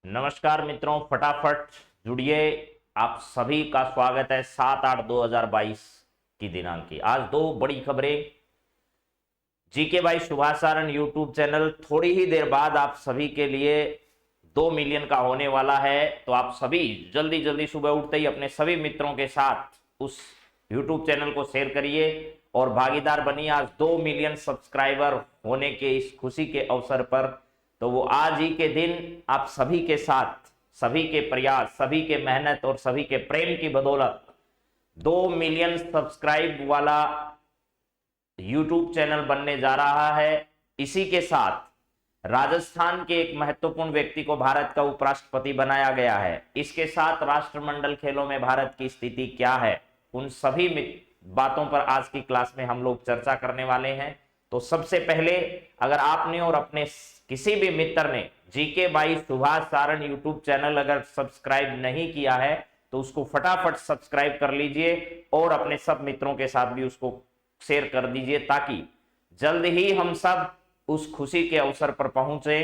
नमस्कार मित्रों, फटाफट जुड़िए। आप सभी का स्वागत है 7/8/2022 की दिनांक की। आज दो बड़ी खबरें। जीके भाई सुभाष सारण यूट्यूब चैनल थोड़ी ही देर बाद आप सभी के लिए 2 मिलियन का होने वाला है। तो आप सभी जल्दी जल्दी सुबह उठते ही अपने सभी मित्रों के साथ उस यूट्यूब चैनल को शेयर करिए और भागीदार बनिए आज 2 मिलियन सब्सक्राइबर होने के इस खुशी के अवसर पर। तो वो आज ही के दिन आप सभी के साथ, सभी के प्रयास, सभी के मेहनत और सभी के प्रेम की बदौलत 2 मिलियन सब्सक्राइब वाला यूट्यूब चैनल बनने जा रहा है। इसी के साथ राजस्थान के एक महत्वपूर्ण व्यक्ति को भारत का उपराष्ट्रपति बनाया गया है। इसके साथ राष्ट्रमंडल खेलों में भारत की स्थिति क्या है, उन सभी बातों पर आज की क्लास में हम लोग चर्चा करने वाले हैं। तो सबसे पहले अगर आपने और अपने किसी भी मित्र ने GK by Subhash Saran YouTube channel अगर सब्सक्राइब नहीं किया है तो उसको फटाफट सब्सक्राइब कर लीजिए और अपने सब मित्रों के साथ भी उसको शेयर कर दीजिए ताकि जल्द ही हम सब उस खुशी के अवसर पर पहुंचे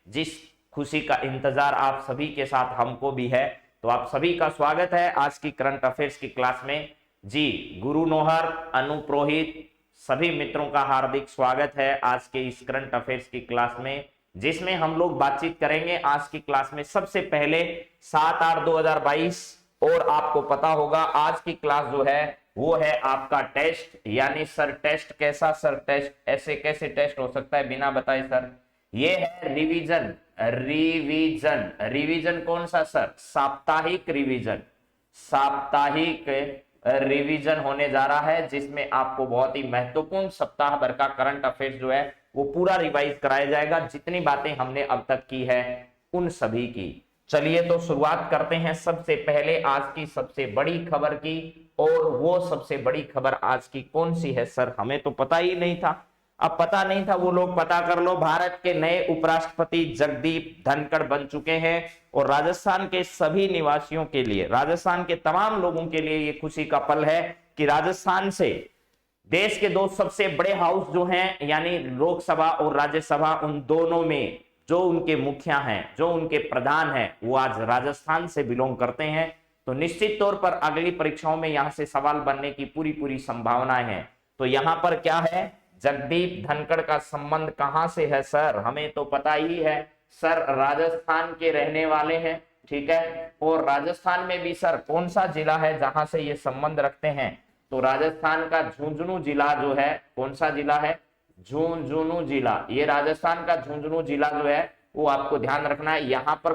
जिस खुशी का इंतजार आप सभी के साथ हमको भी है। तो आप सभी का स्वागत है आज की करंट अफेयर्स की क्लास में। जी गुरु नोहर, अनुप्रोहित, सभी मित्रों का हार्दिक स्वागत है आज के इस करंट अफेयर्स की क्लास में, जिसमें हम लोग बातचीत करेंगे आज की क्लास में सबसे पहले 7/8/2022। और आपको पता होगा आज की क्लास जो है वो है आपका टेस्ट, यानी सर टेस्ट कैसा, सर टेस्ट ऐसे कैसे टेस्ट हो सकता है बिना बताए सर। ये है रिवीजन। रिवीजन रिवीजन कौन सा सर? साप्ताहिक रिवीजन। साप्ताहिक रिवीजन होने जा रहा है जिसमें आपको बहुत ही महत्वपूर्ण सप्ताह भर का करंट अफेयर्स जो है वो पूरा रिवाइज कराया जाएगा। जितनी बातें हमने अब तक की है उन सभी की। चलिए तो शुरुआत करते हैं सबसे पहले आज की सबसे बड़ी खबर की। और वो सबसे बड़ी खबर आज की कौन सी है सर? हमें तो पता ही नहीं था। अब पता नहीं था वो लोग पता कर लो। भारत के नए उपराष्ट्रपति जगदीप धनखड़ बन चुके हैं और राजस्थान के सभी निवासियों के लिए, राजस्थान के तमाम लोगों के लिए ये खुशी का पल है कि राजस्थान से देश के दो सबसे बड़े हाउस जो हैं यानी लोकसभा और राज्यसभा, उन दोनों में जो उनके मुखिया हैं, जो उनके प्रधान हैं, वो आज राजस्थान से बिलोंग करते हैं। तो निश्चित तौर पर अगली परीक्षाओं में यहां से सवाल बनने की पूरी पूरी संभावनाएं हैं। तो यहां पर क्या है, जगदीप धनखड़ का संबंध कहां से है सर? हमें तो पता ही है सर, राजस्थान के रहने वाले हैं, ठीक है। और राजस्थान में भी सर कौन सा जिला है जहां से ये संबंध रखते हैं? तो राजस्थान का झुंझुनू जिला जो है, कौन सा जिला है? झुंझुनू जिला। ये राजस्थान का झुंझुनू जिला जो है वो आपको ध्यान रखना है। यहाँ पर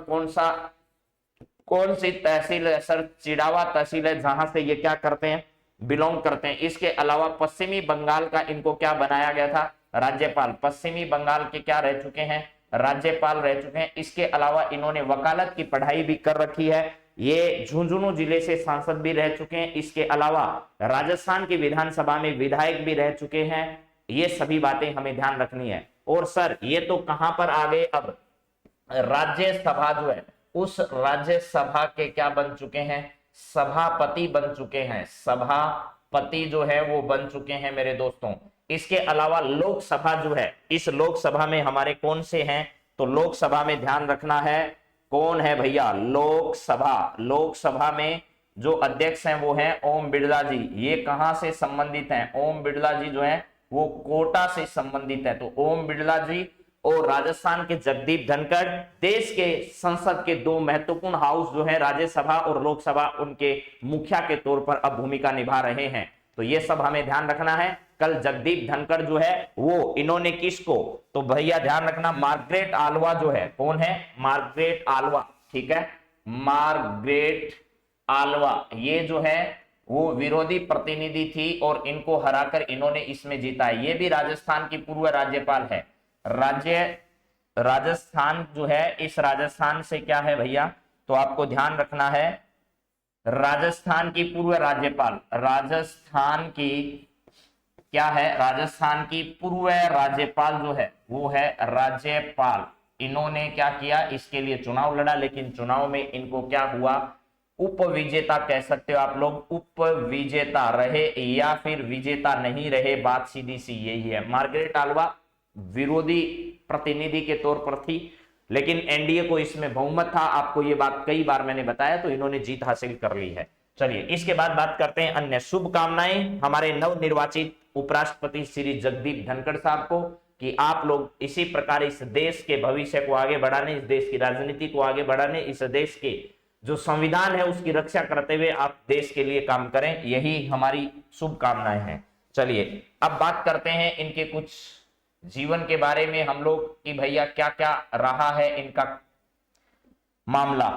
कौन सी तहसील है सर? चिड़ावा तहसील है जहां से ये क्या करते हैं, बिलोंग करते हैं। इसके अलावा पश्चिमी बंगाल का इनको क्या बनाया गया था? राज्यपाल। पश्चिमी बंगाल के क्या रह चुके हैं? राज्यपाल रह चुके हैं। इसके अलावा इन्होंने वकालत की पढ़ाई भी कर रखी है। ये झुंझुनू जिले से सांसद भी रह चुके हैं। इसके अलावा राजस्थान की विधानसभा में विधायक भी रह चुके हैं। ये सभी बातें हमें ध्यान रखनी है। और सर ये तो कहां पर आ गए, अब राज्यसभा जो है उस राज्यसभा के क्या बन चुके हैं? सभापति बन चुके हैं। सभापति जो है वो बन चुके हैं मेरे दोस्तों। इसके अलावा लोकसभा जो है, इस लोकसभा में हमारे कौन से हैं? तो लोकसभा में ध्यान रखना है कौन है भैया? लोकसभा। लोकसभा में जो अध्यक्ष हैं वो हैं ओम बिड़ला जी। ये कहां से संबंधित हैं? ओम बिड़ला जी जो है वो कोटा से संबंधित है। तो ओम बिड़ला जी और राजस्थान के जगदीप धनखड़ देश के संसद के दो महत्वपूर्ण हाउस जो है राज्यसभा और लोकसभा, उनके मुखिया के तौर पर अब भूमिका निभा रहे हैं। तो ये सब हमें ध्यान रखना है। कल जगदीप धनखड़ जो है वो इन्होंने किसको, तो भैया ध्यान रखना मार्गरेट आल्वा जो है, कौन है? मार्गरेट आल्वा, ठीक है। मार्गरेट आल्वा ये जो है वो विरोधी प्रतिनिधि थी और इनको हराकर इन्होंने इसमें जीता है। ये भी राजस्थान की पूर्व राज्यपाल है। राजस्थान जो है, इस राजस्थान से क्या है भैया? तो आपको ध्यान रखना है राजस्थान की पूर्व राज्यपाल, राजस्थान की क्या है? राजस्थान की पूर्व राज्यपाल जो है वो है राज्यपाल। इन्होंने क्या किया? इसके लिए चुनाव लड़ा, लेकिन चुनाव में इनको क्या हुआ? उपविजेता कह सकते हो आप लोग, उपविजेता रहे या फिर विजेता नहीं रहे, बात सीधी सी यही है। मार्गरेट आल्वा विरोधी प्रतिनिधि के तौर पर थी, लेकिन एनडीए को इसमें बहुमत था, आपको ये बात कई बार मैंने बताया, तो इन्होंने जीत हासिल कर ली है। चलिए इसके बाद बात करते हैं अन्य शुभकामनाएं हमारे नवनिर्वाचित उपराष्ट्रपति श्री जगदीप धनखड़ साहब को, कि आप लोग इसी प्रकार इस देश के भविष्य को आगे बढ़ाने, इस देश की राजनीति को आगे बढ़ाने, इस देश के जो संविधान है उसकी रक्षा करते हुए आप देश के लिए काम करें, यही हमारी शुभकामनाएं हैं। चलिए अब बात करते हैं इनके कुछ जीवन के बारे में हम लोग, कि भैया क्या क्या रहा है इनका मामला।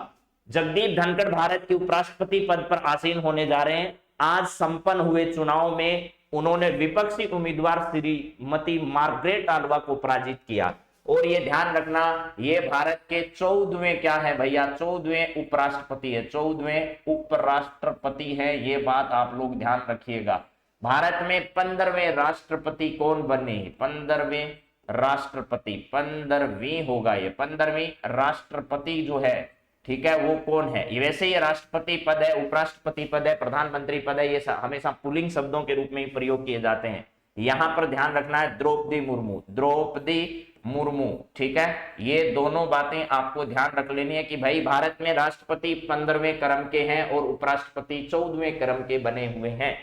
जगदीप धनखड़ भारत के उपराष्ट्रपति पद पर आसीन होने जा रहे हैं। आज संपन्न हुए चुनाव में उन्होंने विपक्षी उम्मीदवार श्रीमती मार्गरेट आल्वा को पराजित किया। और ये ध्यान रखना, ये भारत के 14वें क्या है भैया, 14वें उपराष्ट्रपति है, 14वें उपराष्ट्रपति है, ये बात आप लोग ध्यान रखिएगा। भारत में 15वें राष्ट्रपति कौन बने, 15वें राष्ट्रपति, 15वीं होगा ये, 15वीं राष्ट्रपति जो है, ठीक है, वो कौन है। ये वैसे ये राष्ट्रपति पद है, उपराष्ट्रपति पद है, प्रधानमंत्री पद है, ये हमेशा पुल्लिंग शब्दों के रूप में ही प्रयोग किए जाते हैं। यहां पर ध्यान रखना है द्रौपदी मुर्मू, द्रौपदी मुर्मू, ठीक है, ये दोनों बातें आपको ध्यान रख लेनी है कि भाई भारत में राष्ट्रपति 15वें क्रम के हैं और उपराष्ट्रपति 14वें क्रम के बने हुए हैं।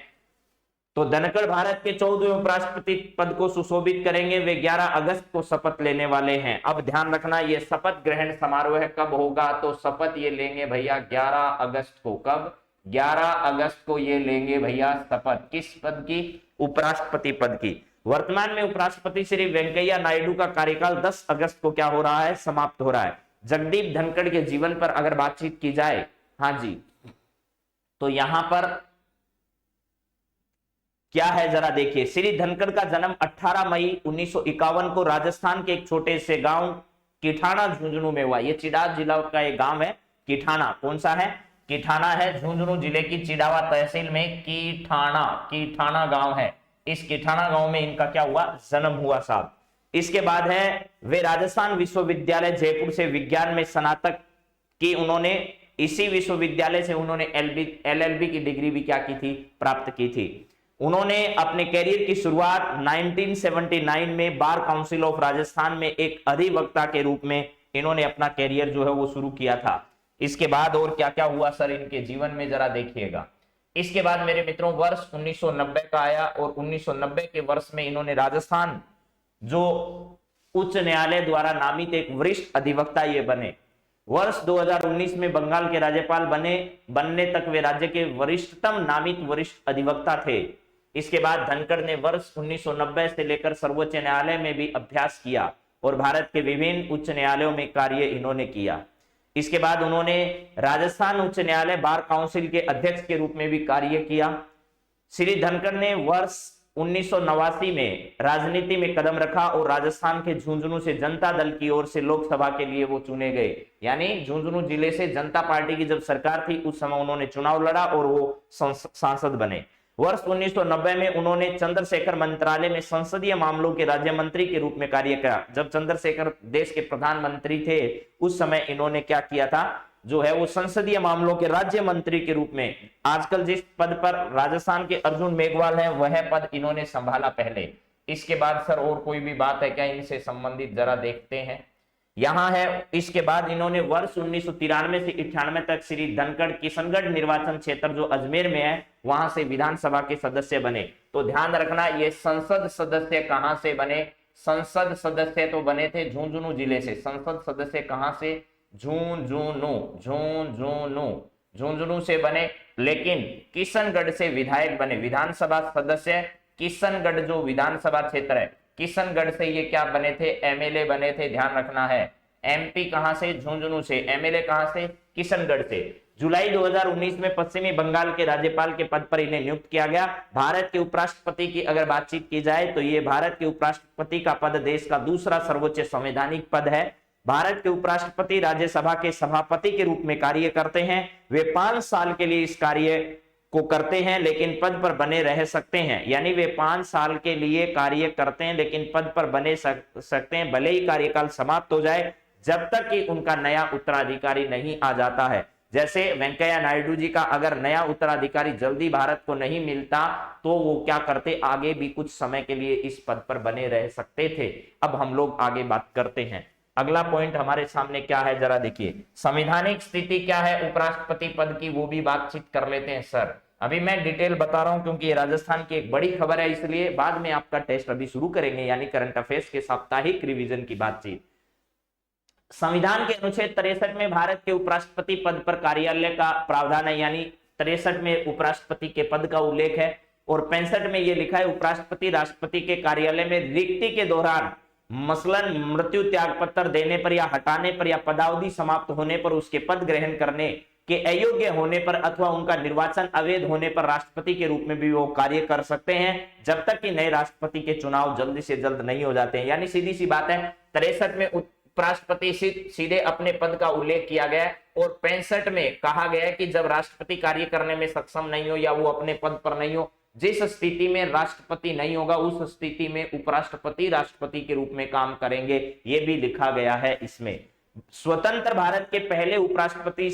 तो धनखड़ भारत के 14वें उपराष्ट्रपति पद को सुशोभित करेंगे। वे 11 अगस्त को शपथ लेने वाले हैं। अब ध्यान रखना, ये शपथ ग्रहण समारोह कब होगा, तो शपथ ये लेंगे भैया 11 अगस्त को। कब, 11 अगस्त को ये लेंगे भैया शपथ, किस पद की, उपराष्ट्रपति पद की। वर्तमान में उपराष्ट्रपति श्री वेंकैया नायडू का कार्यकाल 10 अगस्त को क्या हो रहा है, समाप्त हो रहा है। जगदीप धनखड़ के जीवन पर अगर बातचीत की जाए, हाँ जी, तो यहां पर क्या है जरा देखिए। श्री धनखड़ का जन्म 18 मई 1951 को राजस्थान के एक छोटे से गांव किठाना झुंझुनू में हुआ। ये चिड़ावा जिला का एक गांव है, किठाना, कौन सा है, किठाना है, झुंझुनू जिले की चिड़ावा तहसील में किठाना गांव है। इस किठाना गांव में इनका क्या हुआ, जन्म हुआ साहब। इसके बाद है वे राजस्थान विश्वविद्यालय जयपुर से विज्ञान में स्नातक की उन्होंने, इसी विश्वविद्यालय से उन्होंने एलएलबी की डिग्री भी क्या की थी, प्राप्त की थी। उन्होंने अपने कैरियर की शुरुआत 1979 में बार काउंसिल ऑफ राजस्थान में एक अधिवक्ता के रूप में इन्होंने अपना कैरियर जो है वो शुरू किया था। इसके बाद और क्या क्या हुआ सर इनके जीवन में, जरा देखिएगा। इसके बाद मेरे मित्रों वर्ष 1990 का आया और 1990 के वर्ष में इन्होंने राजस्थान जो उच्च न्यायालय द्वारा नामित एक वरिष्ठ अधिवक्ता ये बने। वर्ष 2019 में बंगाल के राज्यपाल बनने तक वे राज्य के वरिष्ठतम नामित वरिष्ठ अधिवक्ता थे। इसके बाद धनखड़ ने वर्ष 1990 से लेकर सर्वोच्च न्यायालय में भी अभ्यास किया और भारत के विभिन्न उच्च न्यायालयों में कार्य इन्होंने किया। इसके बाद उन्होंने राजस्थान उच्च न्यायालय बार काउंसिल के अध्यक्ष के रूप में भी कार्य किया। श्री धनखड़ ने वर्ष 1989 में राजनीति में कदम रखा और राजस्थान के झुंझुनू से जनता दल की ओर से लोकसभा के लिए वो चुने गए। यानी झुंझुनू जिले से जनता पार्टी की जब सरकार थी उस समय उन्होंने चुनाव लड़ा और वो सांसद बने। वर्ष 1990 में उन्होंने चंद्रशेखर मंत्रालय में संसदीय मामलों के राज्य मंत्री के रूप में कार्य किया। जब चंद्रशेखर देश के प्रधानमंत्री थे उस समय इन्होंने क्या किया था, जो है वो संसदीय मामलों के राज्य मंत्री के रूप में, आजकल जिस पद पर राजस्थान के अर्जुन मेघवाल हैं वह पद इन्होंने संभाला पहले। इसके बाद सर और कोई भी बात है क्या इनसे संबंधित, जरा देखते हैं। यहां है, इसके बाद इन्होंने वर्ष 1993 से 98 तक श्री धनखड़ किशनगढ़ निर्वाचन क्षेत्र जो अजमेर में है वहां से विधानसभा के सदस्य बने। तो ध्यान रखना ये संसद सदस्य कहां से बने, संसद सदस्य तो बने थे झुंझुनू जिले से। संसद सदस्य कहां से, झुंझुनू से बने, लेकिन किशनगढ़ से विधायक बने, विधानसभा सदस्य किशनगढ़ जो विधानसभा क्षेत्र है किशनगढ़ से ये क्या बने थे, एमएलए बने थे। ध्यान रखना है एमपी कहां से, झुंझुनू से, एमएलए कहां से, किशनगढ़ से। जुलाई 2019 में पश्चिमी बंगाल के राज्यपाल के पद पर इन्हें नियुक्त किया गया। भारत के उपराष्ट्रपति की अगर बातचीत की जाए तो ये भारत के उपराष्ट्रपति का पद देश का दूसरा सर्वोच्च संवैधानिक पद है। भारत के उपराष्ट्रपति राज्यसभा के सभापति के रूप में कार्य करते हैं। वे 5 साल के लिए इस कार्य को करते हैं लेकिन पद पर बने रह सकते हैं। यानी वे 5 साल के लिए कार्य करते हैं लेकिन पद पर बने सकते हैं, भले ही कार्यकाल समाप्त हो जाए, जब तक कि उनका नया उत्तराधिकारी नहीं आ जाता है। जैसे वेंकैया नायडू जी का अगर नया उत्तराधिकारी जल्दी भारत को नहीं मिलता तो वो क्या करते, आगे भी कुछ समय के लिए इस पद पर बने रह सकते थे। अब हम लोग आगे बात करते हैं। अगला पॉइंट हमारे सामने क्या है जरा देखिए, संवैधानिक स्थिति क्या है उपराष्ट्रपति पद की, वो भी बातचीत कर लेते हैं सर। अभी मैं डिटेल बता रहा हूं क्योंकि ये राजस्थान की एक बड़ी खबर है, इसलिए बाद में आपका टेस्ट अभी शुरू करेंगे, यानी करंट अफेयर्स के साप्ताहिक रिवीजन की बातचीत। संविधान के अनुच्छेद 63 में भारत के उपराष्ट्रपति पद पर कार्यालय का प्रावधान है, यानी 63 में उपराष्ट्रपति के पद का उल्लेख है, और 65 में यह लिखा है उपराष्ट्रपति राष्ट्रपति के कार्यालय में रिक्ति के दौरान मसलन मृत्यु त्याग पत्र देने पर या हटाने पर या पदावधि समाप्त होने पर उसके पद ग्रहण करने के अयोग्य होने पर अथवा उनका निर्वाचन अवैध होने पर राष्ट्रपति के रूप में भी वो कार्य कर सकते हैं, जब तक कि नए राष्ट्रपति के चुनाव जल्द से जल्द नहीं हो जाते हैं। यानी सीधी सी बात है, 63 में उपराष्ट्रपति सीधे अपने पद का उल्लेख किया गया है, और 65 में कहा गया है कि जब राष्ट्रपति कार्य करने में सक्षम नहीं हो या वो अपने पद पर नहीं हो, जिस स्थिति में राष्ट्रपति नहीं होगा उस स्थिति में उपराष्ट्रपति राष्ट्रपति के रूप में काम करेंगे, ये भी लिखा गया है इसमें। स्वतंत्र भारत के पहले उपराष्ट्रपति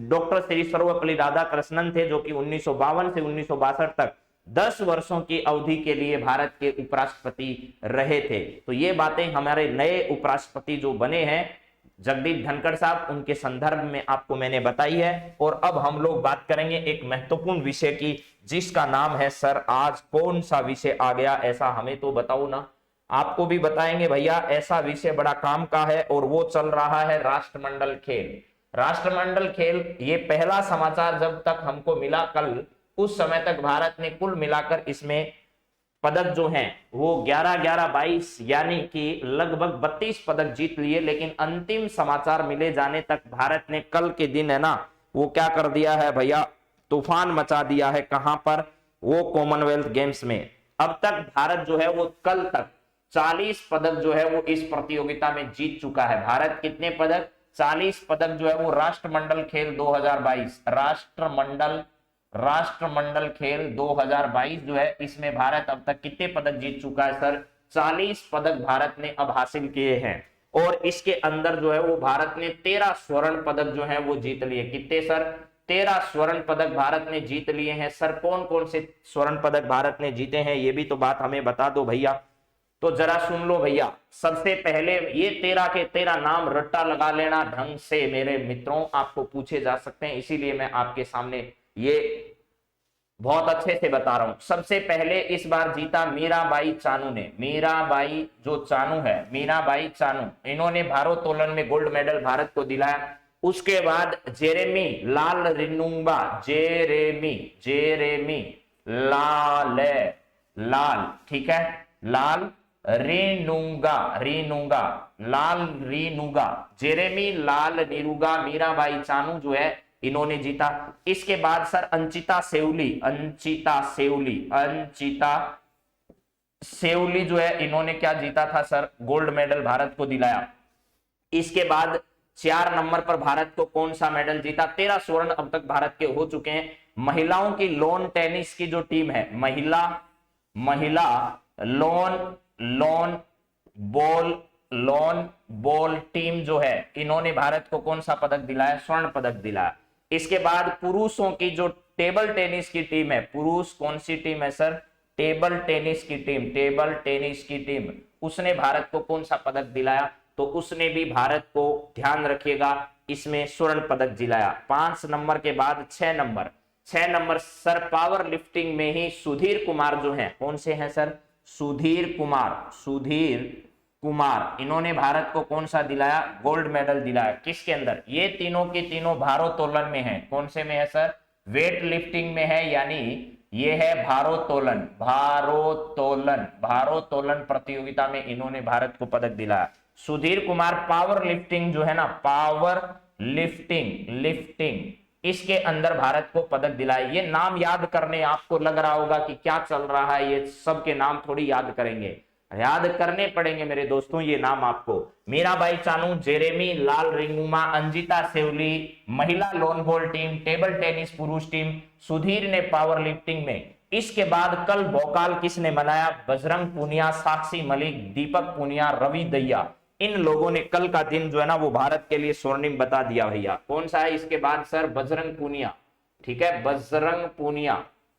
डॉक्टर श्री सर्वपल्ली राधाकृष्णन थे, जो कि 1952 से 1962 तक 10 वर्षों की अवधि के लिए भारत के उपराष्ट्रपति रहे थे। तो ये बातें हमारे नए उपराष्ट्रपति जो बने हैं जगदीप धनखड़ साहब, उनके संदर्भ में आपको मैंने बताई है। और अब हम लोग बात करेंगे एक महत्वपूर्ण विषय की, जिसका नाम है सर आज कौन सा विषय आ गया, ऐसा हमें तो बताओ ना, आपको भी बताएंगे भैया। ऐसा विषय बड़ा काम का है और वो चल रहा है राष्ट्रमंडल खेल। राष्ट्रमंडल खेल, ये पहला समाचार जब तक हमको मिला कल, उस समय तक भारत ने कुल मिलाकर इसमें पदक जो हैं वो 11-11-22 यानी कि लगभग 32 पदक जीत लिए। लेकिन अंतिम समाचार मिले जाने तक भारत ने कल के दिन है ना वो क्या कर दिया है भैया, तूफान मचा दिया है। कहां पर, वो कॉमनवेल्थ गेम्स में। अब तक भारत जो है वो कल तक 40 पदक जो है वो इस प्रतियोगिता में जीत चुका है। भारत कितने पदक, 40 पदक जो है वो राष्ट्रमंडल खेल 2022, राष्ट्रमंडल खेल 2022 जो है, इसमें भारत अब तक कितने पदक जीत चुका है सर, 40 पदक भारत ने अब हासिल किए हैं। और इसके अंदर जो है वो भारत ने 13 स्वर्ण पदक जो है वो जीत लिए। कितने सर, 13 स्वर्ण पदक भारत ने जीत लिए हैं। सर कौन कौन से स्वर्ण पदक भारत ने जीते हैं, ये भी तो बात हमें बता दो भैया। तो जरा सुन लो भैया, सबसे पहले ये 13 के 13 नाम रट्टा लगा लेना ढंग से मेरे मित्रों, आपको पूछे जा सकते हैं, इसीलिए मैं आपके सामने ये बहुत अच्छे से बता रहा हूं। सबसे पहले इस बार जीता मीराबाई चानू ने। मीराबाई जो चानू है, मीराबाई चानू, इन्होंने भारोत्तोलन में गोल्ड मेडल भारत को दिलाया। उसके बाद जेरेमी लाल रिनुंगा, जेरेमी लाल, ठीक है, लाल रीनुंगा, जेरेमी लाल नीरुगा, मीराबाई चानू जो है इन्होंने जीता। इसके बाद सर अंचिता सेउली जो है, इन्होंने क्या जीता था सर, गोल्ड मेडल भारत को दिलाया। इसके बाद 4 नंबर पर भारत को कौन सा मेडल जीता, 13 स्वर्ण अब तक भारत के हो चुके हैं। महिलाओं की लॉन टेनिस की जो टीम है, महिला लॉन बॉल टीम जो है, इन्होंने भारत को कौन सा पदक दिलाया, स्वर्ण पदक दिलाया। इसके बाद पुरुषों की जो टेबल टेनिस की टीम है, पुरुष कौन सी टीम है सर, टेबल टेनिस की टीम, उसने भारत को कौन सा पदक दिलाया, तो उसने भी भारत को, ध्यान रखिएगा, इसमें स्वर्ण पदक दिलाया। 5 नंबर के बाद 6 नंबर सर पावर लिफ्टिंग में ही सुधीर कुमार जो है, कौन से हैं सर, सुधीर कुमार, इन्होंने भारत को कौन सा दिलाया, गोल्ड मेडल दिलाया। किसके अंदर, ये तीनों के तीनों भारोत्तोलन में है। कौन से में है सर, वेट लिफ्टिंग में है, यानी ये है भारोत्तोलन प्रतियोगिता में इन्होंने भारत को पदक दिलाया। सुधीर कुमार पावर लिफ्टिंग जो है ना, पावर लिफ्टिंग इसके अंदर भारत को पदक दिलाया। ये नाम याद करने, आपको लग रहा होगा कि क्या चल रहा है, ये सब के नाम थोड़ी याद करेंगे, याद करने पड़ेंगे मेरे दोस्तों ये नाम आपको। मीराबाई चानू, जेरेमी लाल रिंगुमा, अंजिता सेवली महिला lawn ball team, table tennis पुरुष टीम, सुधीर ने पावर लिफ्टिंग में। इसके बाद कल भोकाल किसने मनाया, बजरंग पूनिया, साक्षी मलिक, दीपक पूनिया, रवि दहिया, इन लोगों ने कल का दिन जो है ना वो भारत के लिए स्वर्णिम बता दिया भैया। कौन सा है इसके बाद सर, बजरंग पूनिया, ठीक है,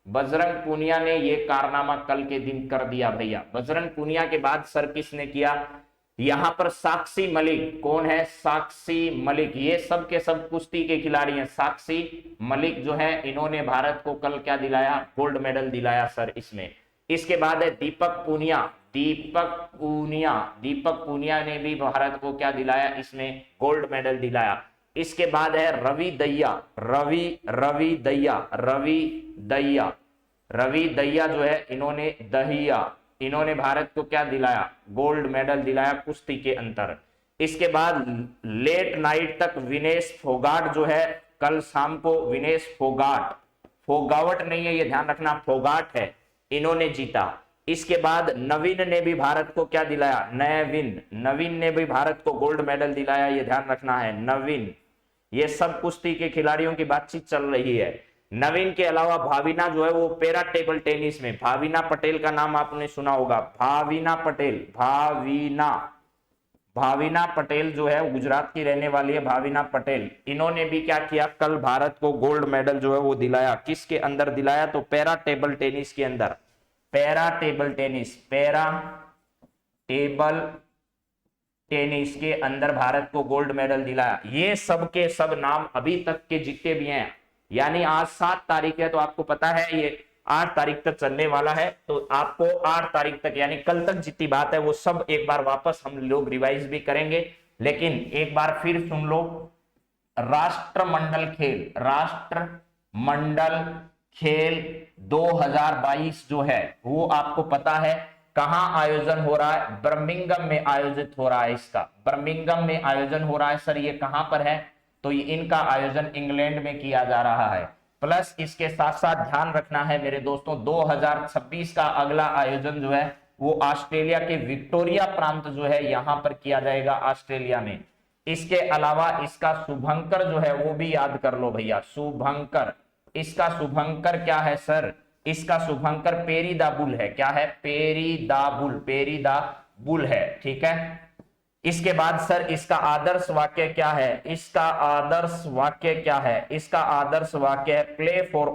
बजरंग पूनिया ने ये कारनामा कल के दिन कर दिया भैया। बजरंग पूनिया के बाद सर किसने किया, यहां पर साक्षी मलिक कौन है? साक्षी मलिक, ये सब के सब कुश्ती के खिलाड़ी हैं। साक्षी मलिक जो है इन्होंने भारत को कल क्या दिलाया? गोल्ड मेडल दिलाया सर इसमें। इसके बाद है दीपक पूनिया। दीपक पूनिया ने भी भारत को क्या दिलाया? इसमें गोल्ड मेडल दिलाया। इसके बाद है रवि दैया जो है इन्होंने भारत को क्या दिलाया? गोल्ड मेडल दिलाया कुश्ती के अंतर। इसके बाद लेट नाइट तक विनेश फोगाट जो है, कल शाम को विनेश फोगावट नहीं है, ये ध्यान रखना, फोगाट है, इन्होंने जीता। इसके बाद नवीन ने भी भारत को क्या दिलाया? नवीन ने भी भारत को गोल्ड मेडल दिलाया, ये ध्यान रखना है, नवीन। ये सब कुश्ती के खिलाड़ियों की बातचीत चल रही है। नवीन के अलावा भाविना जो है वो पैरा टेबल टेनिस में, भाविना पटेल का नाम आपने सुना होगा, भाविना पटेल जो है गुजरात की रहने वाली है, भाविना पटेल, इन्होंने भी क्या किया? कल भारत को गोल्ड मेडल जो है वो दिलाया। किसके अंदर दिलाया? तो पैरा टेबल टेनिस के अंदर, पैरा टेबल टेनिस के अंदर भारत को गोल्ड मेडल दिलाया। ये सब के सब नाम अभी तक के जितने भी हैं, यानी आज 7 तारीख है तो आपको पता है ये 8 तारीख तक चलने वाला है, तो आपको 8 तारीख तक यानी कल तक जितनी बात है वो सब एक बार वापस हम लोग रिवाइज भी करेंगे। लेकिन एक बार फिर सुन लो, राष्ट्रमंडल खेल 2022 जो है वो आपको पता है कहां आयोजन हो रहा है? बर्मिंघम में आयोजित हो रहा है। इसका बर्मिंघम में आयोजन हो रहा है सर। ये कहां पर है? तो ये इनका आयोजन इंग्लैंड में किया जा रहा है। प्लस इसके साथ साथ ध्यान रखना है मेरे दोस्तों, 2026 का अगला आयोजन जो है वो ऑस्ट्रेलिया के विक्टोरिया प्रांत जो है यहां पर किया जाएगा, ऑस्ट्रेलिया में। इसके अलावा इसका शुभंकर जो है वो भी याद कर लो भैया, शुभंकर। इसका शुभंकर क्या है सर? इसका शुभंकर पेरीदाबुल है। क्या है? पेरीदाबुल है, ठीक है। इसके बाद सर इसका आदर्श वाक्य क्या है? इसका आदर्श वाक्य क्या है? इसका आदर्श वाक्य है प्ले फॉर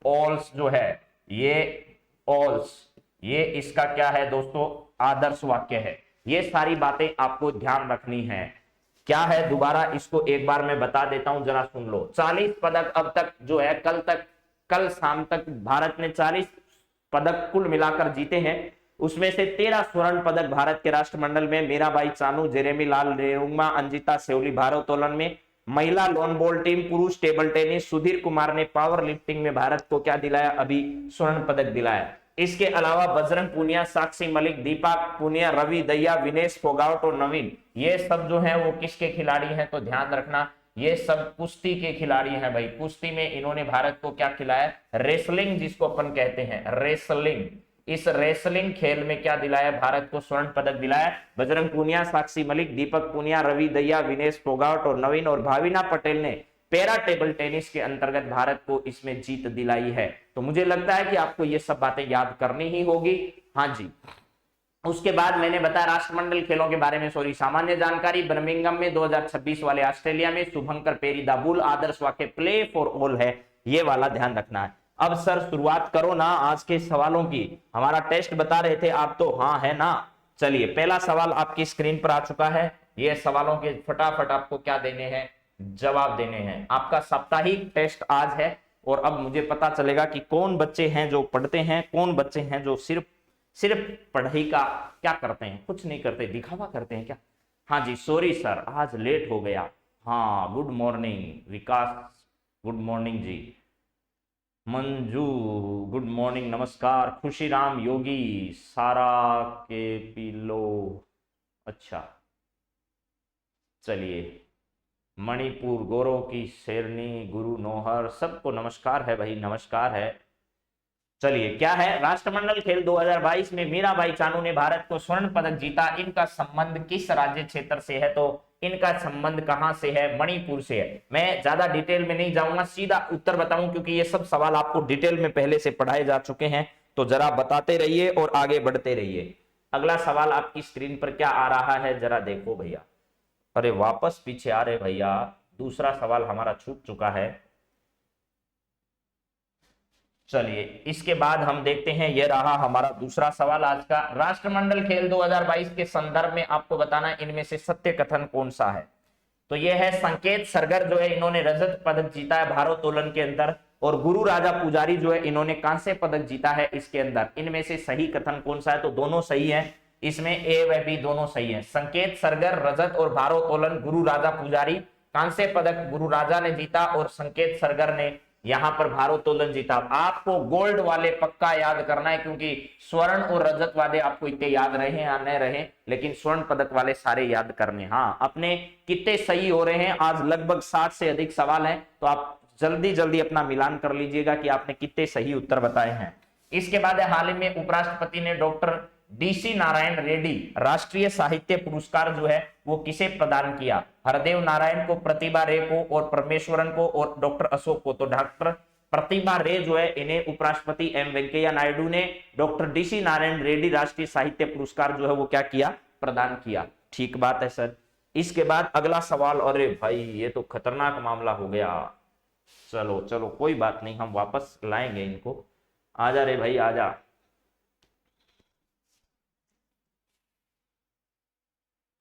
ऑल्स जो है ये ऑल्स, ये इसका क्या है दोस्तों? आदर्श वाक्य है। ये सारी बातें आपको ध्यान रखनी है। क्या है दोबारा इसको एक बार मैं बता देता हूं, जरा सुन लो। 40 पदक अब तक जो है कल शाम तक भारत ने 40 पदक कुल मिलाकर जीते हैं। उसमें से 13 स्वर्ण पदक भारत के राष्ट्रमंडल में मीराबाई चानू, जेरेमी लाल रेंगमा, अंजिता सेवली भारोत्तोलन में, महिला लॉन बॉल टीम, पुरुष टेबल टेनिस, सुधीर कुमार ने पावर लिफ्टिंग में भारत को क्या दिलाया? अभी स्वर्ण पदक दिलाया। इसके अलावा बजरंग पूनिया, साक्षी मलिक, दीपक पूनिया, रवि दैया, विनेश फोगाट और नवीन, ये सब जो है वो किसके खिलाड़ी हैं? तो ध्यान रखना ये सब कुश्ती के खिलाड़ी हैं भाई। कुश्ती में इन्होंने भारत को क्या खिलाया? रेसलिंग, जिसको अपन कहते हैं रेसलिंग। इस रेसलिंग खेल में क्या दिलाया? भारत को स्वर्ण पदक दिलाया। बजरंग पूनिया, साक्षी मलिक, दीपक पूनिया, रवि दैया, विनेश फोगाट और नवीन और भाविना पटेल ने पैरा टेबल टेनिस के अंतर्गत भारत को इसमें जीत दिलाई है। तो मुझे लगता है कि आपको ये सब बातें याद करनी ही होगी। हाँ जी, उसके बाद मैंने बताया राष्ट्रमंडल खेलों के बारे में, सॉरी, सामान्य जानकारी। बर्मिंघम में 2026 वाले ऑस्ट्रेलिया में शुभंकर पेरीदाबुल, आदर्श वाक्य प्ले फॉर ऑल है, ये वाला ध्यान रखना है। अब सर शुरुआत करो ना आज के सवालों की। हमारा टेस्ट बता रहे थे आप, तो हाँ है ना? चलिए, पहला सवाल आपकी स्क्रीन पर आ चुका है। ये सवालों के फटाफट आपको क्या देने हैं? जवाब देने हैं। आपका साप्ताहिक टेस्ट आज है और अब मुझे पता चलेगा कि कौन बच्चे हैं जो पढ़ते हैं, कौन बच्चे हैं जो सिर्फ पढ़ाई का क्या करते हैं, कुछ नहीं करते, दिखावा करते हैं क्या? हाँ जी, सॉरी सर आज लेट हो गया। हाँ, गुड मॉर्निंग विकास, गुड मॉर्निंग जी। मंजू गुड मॉर्निंग, नमस्कार। खुशीराम योगी, सारा के पिलो, अच्छा चलिए। मणिपुर, गौरव की शेरनी, गुरु नोहर, सबको नमस्कार है भाई, नमस्कार है। चलिए, क्या है? राष्ट्रमंडल खेल 2022 में मीराबाई चानू ने भारत को स्वर्ण पदक जीता। इनका संबंध किस राज्य क्षेत्र से है? तो इनका संबंध कहां से है? मणिपुर से है। मैं ज्यादा डिटेल में नहीं जाऊंगा, सीधा उत्तर बताऊं, क्योंकि ये सब सवाल आपको डिटेल में पहले से पढ़ाए जा चुके हैं। तो जरा बताते रहिए और आगे बढ़ते रहिए। अगला सवाल आपकी स्क्रीन पर क्या आ रहा है, जरा देखो भैया। अरे वापस पीछे आ रहे भैया, दूसरा सवाल हमारा छूट चुका है। चलिए इसके बाद हम देखते हैं, यह रहा हमारा दूसरा सवाल आज का। राष्ट्रमंडल खेल 2022 के संदर्भ में आपको बताना है इनमें से सत्य कथन कौन सा है। तो यह है संकेत सरगर जो है इन्होंने रजत पदक जीता है भारोत्तोलन के अंदर, और गुरु राजा पुजारी जो है इन्होंने कांस्य पदक जीता है इसके अंदर। इनमें से सही कथन कौन सा है? तो दोनों सही है, इसमें ए व बी दोनों सही है। संकेत सरगर रजत और भारोत्तोलन गुरु राजा पुजारी, कांस्य पदक गुरु राजा ने जीता और संकेत सरगर ने यहां पर भारोत्तोलन जीता। आपको गोल्ड वाले पक्का याद करना है, क्योंकि स्वर्ण और रजत वाले आपको इतने याद रहे या न रहे, लेकिन स्वर्ण पदक वाले सारे याद करने। हाँ, अपने कितने सही हो रहे हैं, आज लगभग 60 से अधिक सवाल हैं, तो आप जल्दी जल्दी अपना मिलान कर लीजिएगा कि आपने कितने सही उत्तर बताए हैं। इसके बाद हाल ही में उपराष्ट्रपति ने डॉक्टर DC नारायण रेड्डी राष्ट्रीय साहित्य पुरस्कार जो है वो किसे प्रदान किया? हरदेव नारायण को, प्रतिभा रे को और परमेश्वरन को और डॉक्टर अशोक को। तो डॉक्टर प्रतिभा रे जो है इन्हें उपराष्ट्रपति एम वेंकैया नायडू ने डॉक्टर DC नारायण रेड्डी राष्ट्रीय साहित्य पुरस्कार जो है वो क्या किया? प्रदान किया। ठीक बात है सर। इसके बाद अगला सवाल, अरे भाई ये तो खतरनाक मामला हो गया। चलो चलो कोई बात नहीं, हम वापस लाएंगे इनको। आजा रे भाई आजा।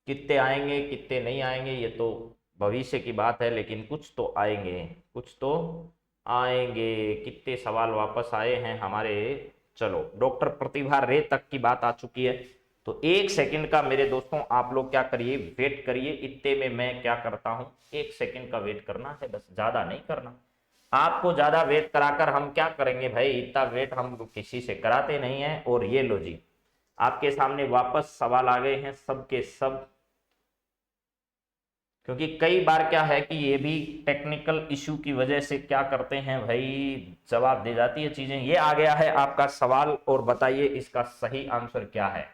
कितने आएंगे कितने नहीं आएंगे ये तो भविष्य की बात है, लेकिन कुछ तो आएंगे, कुछ तो आएंगे। कितने सवाल वापस आए हैं हमारे? चलो डॉक्टर प्रतिभा रे तक की बात आ चुकी है। तो 1 सेकंड का मेरे दोस्तों आप लोग क्या करिए, वेट करिए। इतने में मैं क्या करता हूं, 1 सेकंड का वेट करना है बस, ज्यादा नहीं करना। आपको ज्यादा वेट कराकर हम क्या करेंगे भाई, इतना वेट हम किसी से कराते नहीं है। और ये लो जी, आपके सामने वापस सवाल आ गए हैं सब के सब, क्योंकि कई बार क्या है कि ये भी टेक्निकल इशू की वजह से क्या करते हैं भाई, जवाब दे जाती है चीजें। ये आ गया है आपका सवाल, और बताइए इसका सही आंसर क्या है।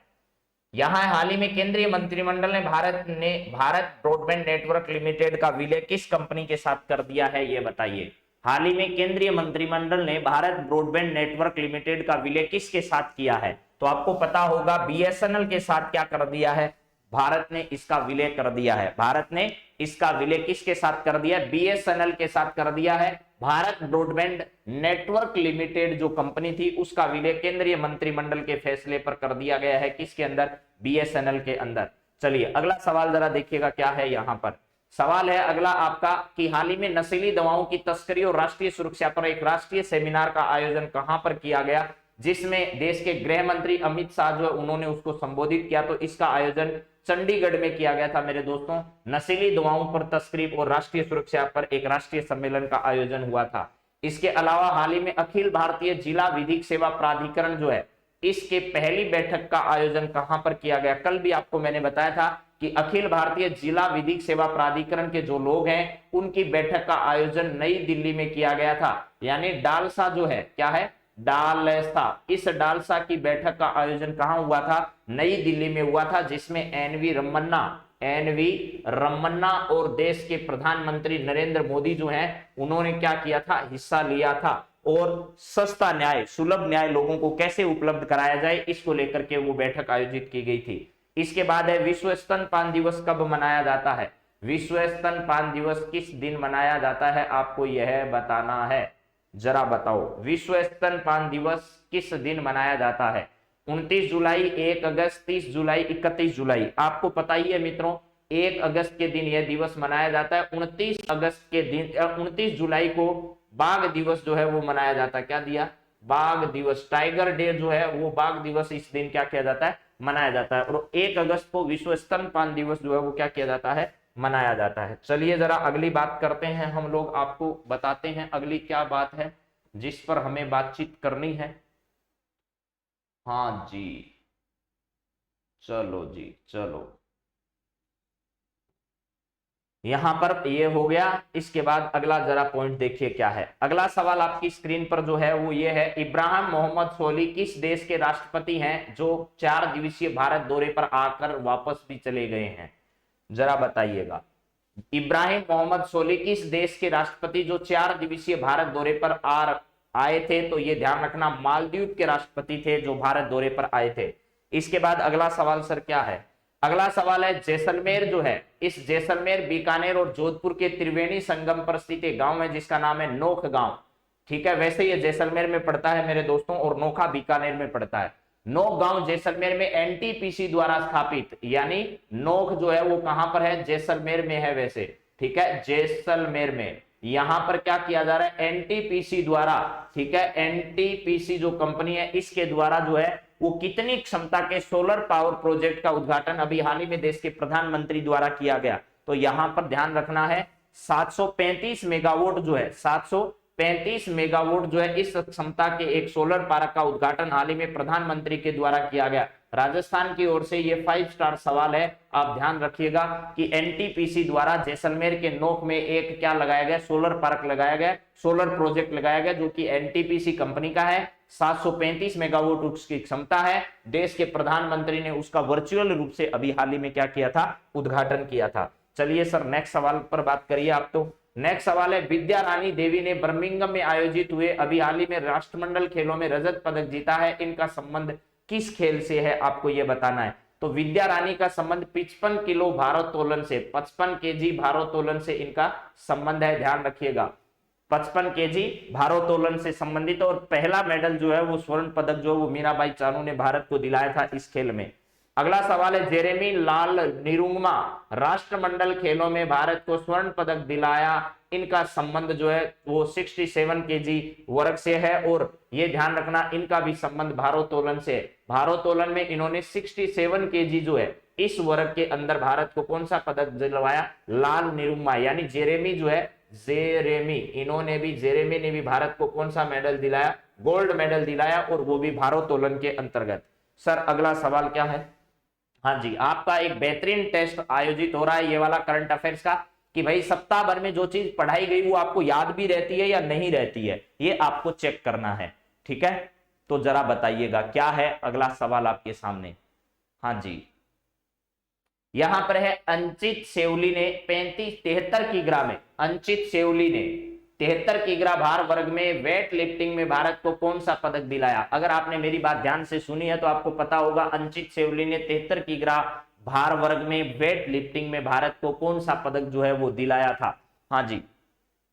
यहां हाल ही में केंद्रीय मंत्रिमंडल ने भारत ब्रॉडबैंड नेटवर्क लिमिटेड का विलय किस कंपनी के साथ कर दिया है, ये बताइए। हाल ही में केंद्रीय मंत्रिमंडल ने भारत ब्रॉडबैंड नेटवर्क लिमिटेड का विलय किसके साथ किया है? तो आपको पता होगा BSNL के साथ क्या कर दिया है, भारत ने इसका विलय कर दिया है। भारत ने इसका विलय किसके साथ कर दिया? BSNL के साथ कर दिया है। भारत ब्रॉडबैंड नेटवर्क लिमिटेड जो कंपनी थी उसका विलय केंद्रीय मंत्रिमंडल के फैसले पर कर दिया गया है। किसके अंदर? BSNL के अंदर। चलिए अगला सवाल जरा देखिएगा क्या है। यहां पर सवाल है अगला आपका कि हाल ही में नशीली दवाओं की तस्करी और राष्ट्रीय सुरक्षा पर एक राष्ट्रीय सेमिनार का आयोजन कहां पर किया गया, जिसमें देश के गृह मंत्री अमित शाह जो उन्होंने उसको संबोधित किया। तो इसका आयोजन चंडीगढ़ में किया गया था मेरे दोस्तों। नशीली दवाओं पर तस्करी और राष्ट्रीय सुरक्षा पर एक राष्ट्रीय सम्मेलन का आयोजन हुआ था। इसके अलावा हाल ही में अखिल भारतीय जिला विधिक सेवा प्राधिकरण जो है इसके पहली बैठक का आयोजन कहां पर किया गया? कल भी आपको मैंने बताया था कि अखिल भारतीय जिला विधिक सेवा प्राधिकरण के जो लोग हैं उनकी बैठक का आयोजन नई दिल्ली में किया गया था। यानी डालसा जो है, क्या है? डालसा। इस डालसा की बैठक का आयोजन कहां हुआ था? नई दिल्ली में हुआ था, जिसमें एनवी रमन्ना और देश के प्रधानमंत्री नरेंद्र मोदी जो हैं उन्होंने क्या किया था? हिस्सा लिया था। और सस्ता न्याय, सुलभ न्याय लोगों को कैसे उपलब्ध कराया जाए, इसको लेकर के वो बैठक आयोजित की गई थी। इसके बाद है विश्व स्तनपान दिवस कब मनाया जाता है? विश्व स्तनपान दिवस किस दिन मनाया जाता है, आपको यह बताना है। जरा बताओ विश्व स्तनपान दिवस किस दिन मनाया जाता है? 29 जुलाई, 1 अगस्त, 30 जुलाई, 31 जुलाई। आपको पता ही है मित्रों 1 अगस्त के दिन यह दिवस मनाया जाता है। 29 अगस्त के दिन 29 जुलाई को बाघ दिवस जो है वो मनाया जाता है। क्या दिया? बाघ दिवस, टाइगर डे जो है वो बाघ दिवस इस दिन क्या किया जाता है? मनाया जाता है। और 1 अगस्त को विश्व स्तनपान दिवस जो है वो क्या किया जाता है? मनाया जाता है। चलिए जरा अगली बात करते हैं हम लोग, आपको बताते हैं अगली क्या बात है जिस पर हमें बातचीत करनी है। हाँ जी, चलो जी चलो, यहां पर ये हो गया। इसके बाद अगला जरा पॉइंट देखिए क्या है। अगला सवाल आपकी स्क्रीन पर जो है वो ये है, इब्राहिम मोहम्मद सोली किस देश के राष्ट्रपति हैं जो 4 दिवसीय भारत दौरे पर आकर वापस भी चले गए हैं? जरा बताइएगा। इब्राहिम मोहम्मद सोली किस देश के राष्ट्रपति जो 4 दिवसीय भारत दौरे पर आए थे? तो ये ध्यान रखना मालदीव के राष्ट्रपति थे जो भारत दौरे पर आए थे। इसके बाद अगला सवाल सर क्या है? अगला सवाल है जैसलमेर जो है, इस जैसलमेर, बीकानेर और जोधपुर के त्रिवेणी संगम पर स्थित एक गांव है जिसका नाम है नोख गांव। ठीक है, वैसे ये जैसलमेर में पड़ता है मेरे दोस्तों, और नोखा बीकानेर में पड़ता है। नोक गांव जैसलमेर में एनटीपीसी द्वारा स्थापित, यानी नोक जो है वो कहां पर है, जैसलमेर में है वैसे, ठीक है, जैसलमेर में। यहां पर क्या किया जा रहा है, एनटीपीसी द्वारा, ठीक है, एनटीपीसी जो कंपनी है इसके द्वारा जो है वो कितनी क्षमता के सोलर पावर प्रोजेक्ट का उद्घाटन अभी हाल ही में देश के प्रधानमंत्री द्वारा किया गया। तो यहां पर ध्यान रखना है 735 मेगावाट जो है, 735 मेगावाट जो है इस क्षमता के एक सोलर पार्क का उद्घाटन हाल ही में प्रधानमंत्री के द्वारा किया गया। राजस्थान की ओर से ये 5 स्टार सवाल है, आप ध्यान रखिएगा कि एनटीपीसी द्वारा जैसलमेर के नोक में एक क्या लगाया गया, सोलर पार्क लगाया गया, सोलर प्रोजेक्ट लगाया गया, जो कि एनटीपीसी कंपनी का है। 735 मेगावाट उसकी क्षमता है। देश के प्रधानमंत्री ने उसका वर्चुअल रूप से अभी हाल ही में क्या किया था, उद्घाटन किया था। चलिए सर नेक्स्ट सवाल पर बात करिए आप। तो नेक्स्ट सवाल है, विद्या रानी देवी ने बर्मिंघम में आयोजित हुए अभी हाल ही में राष्ट्रमंडल खेलों में रजत पदक जीता है, इनका संबंध किस खेल से है, आपको यह बताना है। तो विद्या रानी का संबंध 55 किलो भारोत्तोलन से, 55 केजी भारोत्तोलन से इनका संबंध है, ध्यान रखिएगा, 55 केजी भारोत्तोलन से संबंधित। और पहला मेडल जो है वो स्वर्ण पदक जो है वो मीराबाई चानू ने भारत को दिलाया था इस खेल में। अगला सवाल है, जेरेमी लाल निरुंगमा राष्ट्रमंडल खेलों में भारत को स्वर्ण पदक दिलाया, इनका संबंध जो है वो 67 केजी वर्ग से है। और ये ध्यान रखना इनका भी संबंध भारोत्तोलन से, भारोत्तोलन में इन्होंने 67 केजी जो है इस वर्ग के अंदर भारत को कौन सा पदक दिलवाया, लाल निरुंगमा, यानी जेरेमी जो है, जेरेमी, इन्होंने भी, जेरेमी ने भी भारत को कौन सा मेडल दिलाया, गोल्ड मेडल दिलाया, और वो भी भारोत्तोलन के अंतर्गत। सर अगला सवाल क्या है, हाँ जी, आपका एक बेहतरीन टेस्ट आयोजित हो रहा है ये वाला करंट अफेयर्स का, कि भाई सप्ताह भर में जो चीज पढ़ाई गई वो आपको याद भी रहती है या नहीं रहती है, ये आपको चेक करना है, ठीक है। तो जरा बताइएगा क्या है अगला सवाल आपके सामने। हाँ जी, यहां पर है, अंचित सेवली ने 73 किग्रा में, अंचित सेवली ने 73 किग्रा भार वर्ग में वेट लिफ्टिंग में भारत को कौन सा पदक दिलाया। अगर आपने मेरी बात ध्यान से सुनी है तो आपको पता होगा अंचित सेवली ने 73 किग्रा भार वर्ग में वेट लिफ्टिंग में भारत को कौन सा पदक जो है वो दिलाया था। हाँ जी,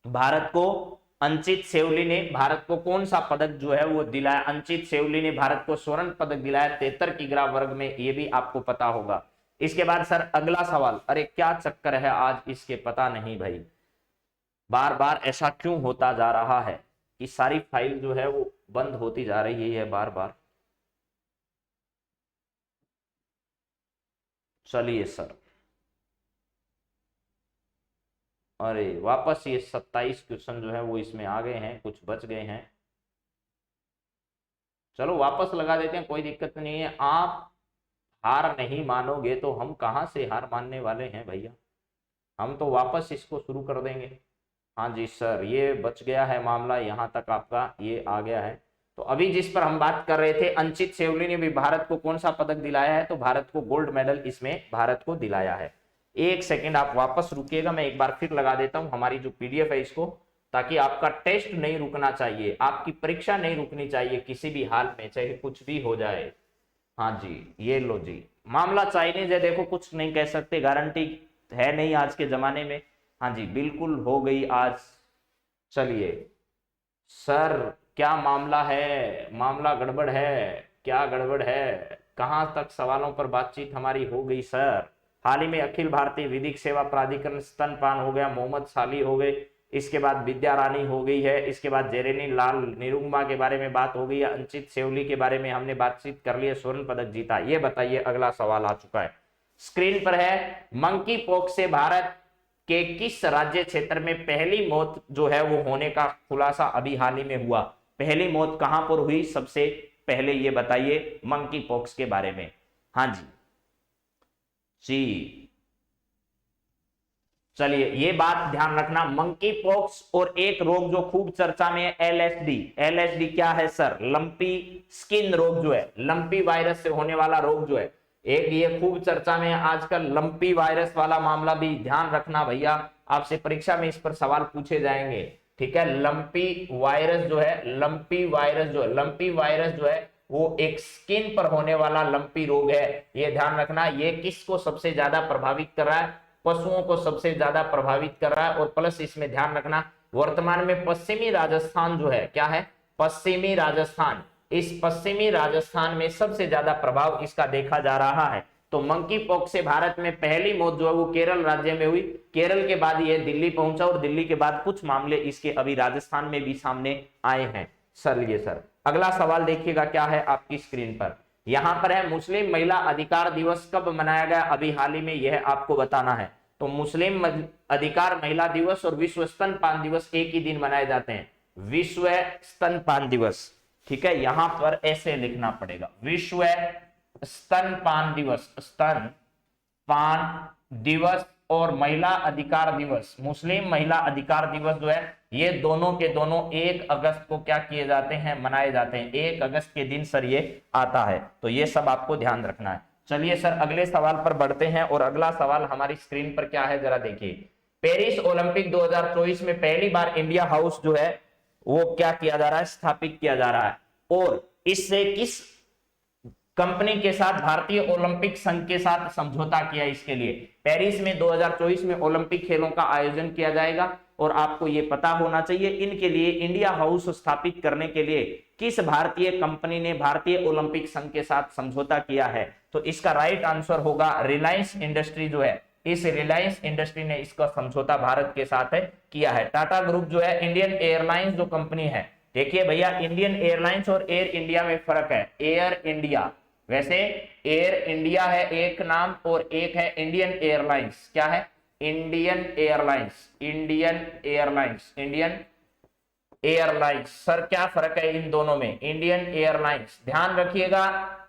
भारत को अंचित सेवली ने भारत को कौन सा पदक जो है वो दिलाया, अंचित सेवली ने भारत को स्वर्ण पदक दिलाया 73 किग्रा वर्ग में, ये भी आपको पता होगा। इसके बाद सर अगला सवाल, अरे क्या चक्कर है आज इसके, पता नहीं भाई, बार बार ऐसा क्यों होता जा रहा है कि सारी फाइल जो है वो बंद होती जा रही है बार बार। चलिए सर, अरे वापस ये 27 क्वेश्चन जो है वो इसमें आ गए हैं, कुछ बच गए हैं, चलो वापस लगा देते हैं, कोई दिक्कत नहीं है। आप हार नहीं मानोगे तो हम कहां से हार मानने वाले हैं भैया, हम तो वापस इसको शुरू कर देंगे। हाँ जी सर, ये बच गया है मामला, यहाँ तक आपका ये आ गया है। तो अभी जिस पर हम बात कर रहे थे, अंचित सेवली ने भी भारत को कौन सा पदक दिलाया है, तो भारत को गोल्ड मेडल इसमें भारत को दिलाया है। एक सेकेंड आप वापस रुकिएगा, मैं एक बार फिर लगा देता हूं हमारी जो पीडीएफ है इसको, ताकि आपका टेस्ट नहीं रुकना चाहिए, आपकी परीक्षा नहीं रुकनी चाहिए किसी भी हाल में, चाहे कुछ भी हो जाए। हाँ जी, ये लो जी, मामला चाइनीज है, देखो कुछ नहीं कह सकते, गारंटी है नहीं आज के जमाने में। हाँ जी, बिल्कुल हो गई आज। चलिए सर, क्या मामला है, मामला गड़बड़ है, क्या गड़बड़ है, कहां तक सवालों पर बातचीत हमारी हो गई सर। हाल ही में अखिल भारतीय विधिक सेवा प्राधिकरण स्तनपान हो गया, मोहम्मद साली हो गए, इसके बाद विद्या रानी हो गई है, इसके बाद जेरेनी लाल निरुंगमा के बारे में बात हो गई है, अंचित सेवली के बारे में हमने बातचीत कर ली है, स्वर्ण पदक जीता। ये बताइए अगला सवाल आ चुका है स्क्रीन पर है, मंकी पॉक्स से भारत के किस राज्य क्षेत्र में पहली मौत जो है वो होने का खुलासा अभी हाल ही में हुआ। पहली मौत कहां पर हुई सबसे पहले ये बताइए मंकी पॉक्स के बारे में। हाँ जी जी, चलिए ये बात ध्यान रखना, मंकी पॉक्स और एक रोग जो खूब चर्चा में है एलएसडी। एलएसडी क्या है सर, लंपी स्किन रोग जो है, लंपी वायरस से होने वाला रोग जो है, एक ये खूब चर्चा में है आजकल, लंपी वायरस वाला मामला भी ध्यान रखना भैया, आपसे परीक्षा में इस पर सवाल पूछे जाएंगे, ठीक है। लंपी वायरस जो है, लंपी वायरस जो है, लंपी वायरस जो है वो एक स्किन पर होने वाला लंपी रोग है, ये ध्यान रखना। ये किसको सबसे ज्यादा प्रभावित कर रहा है, पशुओं को सबसे ज्यादा प्रभावित कर रहा है, और प्लस इसमें ध्यान रखना वर्तमान में पश्चिमी राजस्थान जो है, क्या है, पश्चिमी राजस्थान, इस पश्चिमी राजस्थान में सबसे ज्यादा प्रभाव इसका देखा जा रहा है। तो मंकी पॉक्स से भारत में पहली मौत जो है वो केरल राज्य में हुई, केरल के बाद ये दिल्ली पहुंचा और दिल्ली के बाद कुछ मामले इसके अभी राजस्थान में भी सामने आए हैं। चलिए सर अगला सवाल देखिएगा क्या है आपकी स्क्रीन पर, यहां पर है मुस्लिम महिला अधिकार दिवस कब मनाया गया अभी हाल ही में, यह आपको बताना है। तो मुस्लिम अधिकार महिला दिवस और विश्व स्तनपान दिवस एक ही दिन मनाए जाते हैं, विश्व स्तनपान दिवस, ठीक है, यहां पर ऐसे लिखना पड़ेगा, विश्व स्तनपान दिवस, स्तनपान दिवस और महिला अधिकार दिवस, मुस्लिम महिला अधिकार दिवस जो है ये दोनों के दोनों 1 अगस्त को क्या किए जाते हैं, मनाए जाते हैं, 1 अगस्त के दिन सर ये आता है। तो ये सब आपको ध्यान रखना है। चलिए सर अगले सवाल पर बढ़ते हैं और अगला सवाल हमारी स्क्रीन पर क्या है जरा देखिए, पेरिस ओलंपिक 2024 में पहली बार इंडिया हाउस जो है वो क्या किया जा रहा है, स्थापित किया जा रहा है, और इससे किस कंपनी के साथ भारतीय ओलंपिक संघ के साथ समझौता किया, इसके लिए पेरिस में 2024 में ओलंपिक खेलों का आयोजन किया जाएगा और आपको ये पता होना चाहिए इनके लिए इंडिया हाउस स्थापित करने के लिए किस भारतीय कंपनी ने भारतीय ओलंपिक संघ के साथ समझौता किया है। तो इसका राइट आंसर होगा रिलायंस इंडस्ट्री जो है, इस रिलायंस इंडस्ट्री ने इसका समझौता भारत के साथ है किया है। टाटा ग्रुप जो है, इंडियन एयरलाइंस जो कंपनी है, देखिए भैया इंडियन एयरलाइंस और एयर इंडिया में फर्क है। एयर इंडिया, वैसे एयर इंडिया है एक नाम और एक है इंडियन एयरलाइंस, क्या है, Indian airlines, Indian airlines, Indian airlines. Sir क्या फर्क है इन दोनों में, इंडियन एयरलाइंस ध्यान रखिएगा,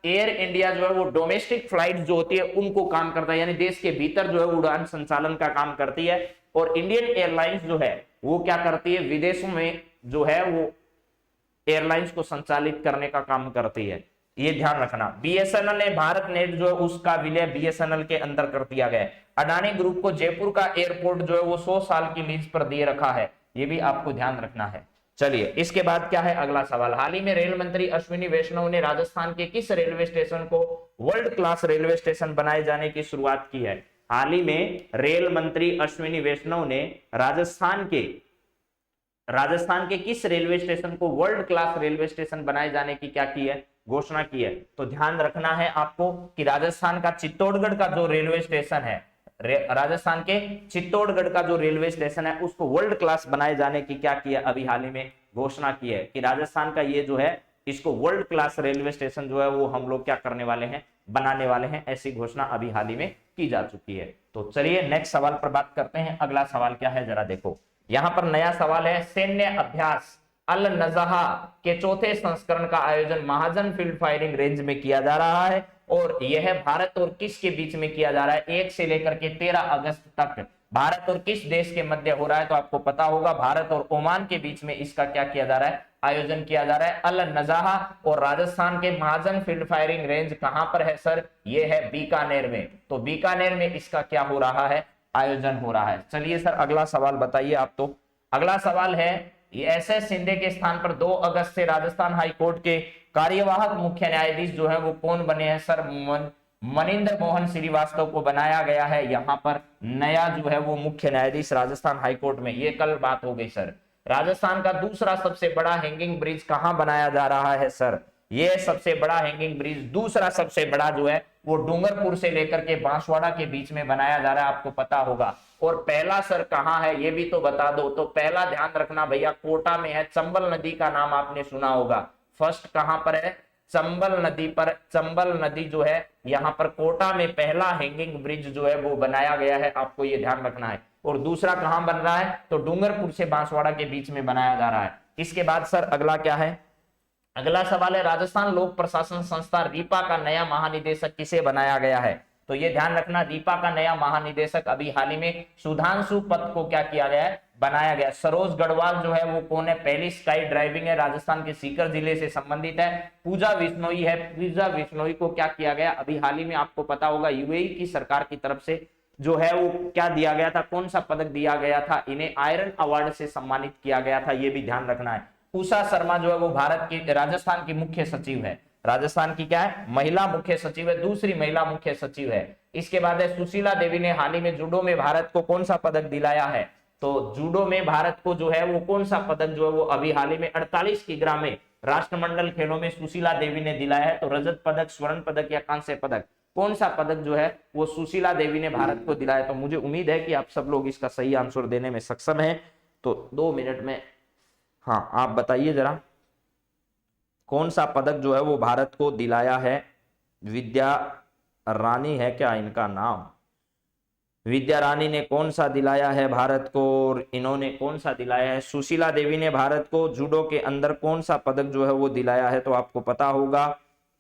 एयर इंडिया जो है वो डोमेस्टिक फ्लाइट जो होती है उनको काम करता है, यानी देश के भीतर जो है उड़ान संचालन का काम करती है, और इंडियन एयरलाइंस जो है वो क्या करती है, विदेशों में जो है वो एयरलाइंस को संचालित करने का काम करती है, ये ध्यान रखना। बीएसएनएल ने भारत नेट जो है उसका विलय बीएसएनएल के अंदर कर दिया गया है। अडानी ग्रुप को जयपुर का एयरपोर्ट जो है वो 100 साल की लीज पर दे रखा है, ये भी आपको ध्यान रखना है। चलिए इसके बाद क्या है अगला सवाल, हाल ही में रेल मंत्री अश्विनी वैष्णव ने राजस्थान के किस रेलवे स्टेशन को वर्ल्ड क्लास रेलवे स्टेशन बनाए जाने की शुरुआत की है। हाल ही में रेल मंत्री अश्विनी वैष्णव ने राजस्थान के किस रेलवे स्टेशन को वर्ल्ड क्लास रेलवे स्टेशन बनाए जाने की क्या की है, घोषणा की है। तो ध्यान रखना है आपको कि राजस्थान का चित्तौड़गढ़ का जो रेलवे स्टेशन है, राजस्थान के चित्तौड़गढ़ का जो रेलवे स्टेशन है उसको वर्ल्ड क्लास बनाए जाने की क्या की है, अभी हाल ही में घोषणा की है कि राजस्थान का ये जो है इसको वर्ल्ड क्लास रेलवे स्टेशन जो है वो हम लोग क्या करने वाले हैं, बनाने वाले हैं, ऐसी घोषणा अभी हाल ही में की जा चुकी है। तो चलिए नेक्स्ट सवाल पर बात करते हैं। अगला सवाल क्या है जरा देखो, यहां पर नया सवाल है, सैन्य अभ्यास अल नजहा के चौथे संस्करण का आयोजन महाजन फील्ड फायरिंग रेंज में किया जा रहा है, और यह भारत और किस के बीच में किया जा रहा है, 1 से लेकर के 13 अगस्त तक भारत और किस देश के मध्य हो रहा है। तो आपको पता होगा भारत और ओमान के बीच में इसका क्या किया जा रहा है, आयोजन किया जा रहा है। अल नजहा और राजस्थान के महाजन फील्ड फायरिंग रेंज कहां पर है सर, ये है बीकानेर में। तो बीकानेर में इसका क्या हो रहा है, आयोजन हो रहा है। चलिए सर अगला सवाल बताइए आप। तो अगला सवाल है, एसएस शिंदे के स्थान पर 2 अगस्त से राजस्थान हाईकोर्ट के कार्यवाहक मुख्य न्यायाधीश जो है वो कौन बने हैं सर, मनिंदर मोहन श्रीवास्तव को बनाया गया है यहाँ पर नया जो है वो मुख्य न्यायाधीश राजस्थान हाईकोर्ट में। ये कल बात हो गई सर। राजस्थान का दूसरा सबसे बड़ा हैंगिंग ब्रिज कहां बनाया जा रहा है सर, ये सबसे बड़ा हैंगिंग ब्रिज दूसरा सबसे बड़ा जो है वो डूंगरपुर से लेकर के बांसवाड़ा के बीच में बनाया जा रहा है, आपको पता होगा। और पहला सर कहां है ये भी तो बता दो। तो पहला ध्यान रखना भैया कोटा में है, चंबल नदी का नाम आपने सुना होगा। फर्स्ट कहां पर है, चंबल नदी पर। चंबल नदी जो है यहाँ पर कोटा में पहला हैंगिंग ब्रिज जो है वो बनाया गया है, आपको ये ध्यान रखना है। और दूसरा कहां बन रहा है, तो डूंगरपुर से बांसवाड़ा के बीच में बनाया जा रहा है। इसके बाद सर अगला क्या है, अगला सवाल है, राजस्थान लोक प्रशासन संस्था रीपा का नया महानिदेशक किसे बनाया गया है। तो ये ध्यान रखना, रीपा का नया महानिदेशक अभी हाल ही में सुधांशु पत को क्या किया गया है, बनाया गया। सरोज गढ़वाल जो है वो कौन है, पहली स्काई ड्राइविंग है, राजस्थान के सीकर जिले से संबंधित है। पूजा बिश्नोई है, पूजा बिश्नोई को क्या किया गया अभी हाल ही में, आपको पता होगा यूएई की सरकार की तरफ से जो है वो क्या दिया गया था, कौन सा पदक दिया गया था, इन्हें आयरन अवार्ड से सम्मानित किया गया था, ये भी ध्यान रखना है। उषा शर्मा जो है वो भारत की राजस्थान की मुख्य सचिव है, राजस्थान की क्या है, महिला मुख्य सचिव है, दूसरी महिला मुख्य सचिव है। इसके बाद है सुशीला देवी ने हाल ही में जूडो में भारत को कौन सा पदक दिलाया है, तो जूडो में भारत को जो है वो कौन सा पदक जो है वो अभी हाल ही में 48 किग्रा में राष्ट्रमंडल खेलों में सुशीला देवी ने दिलाया है। तो रजत पदक, स्वर्ण पदक या कांस्य पदक, कौन सा पदक जो है वो सुशीला देवी ने भारत को दिलाया। तो मुझे उम्मीद है कि आप सब लोग इसका सही आंसर देने में सक्षम हैं। तो 2 मिनट में हाँ आप बताइए जरा, कौन सा पदक जो है वो भारत को दिलाया है। विद्या रानी है क्या इनका नाम? विद्या रानी ने कौन सा दिलाया है भारत को, और इन्होंने कौन सा दिलाया है? सुशीला देवी ने भारत को जूडो के अंदर कौन सा पदक जो है वो दिलाया है? तो आपको पता होगा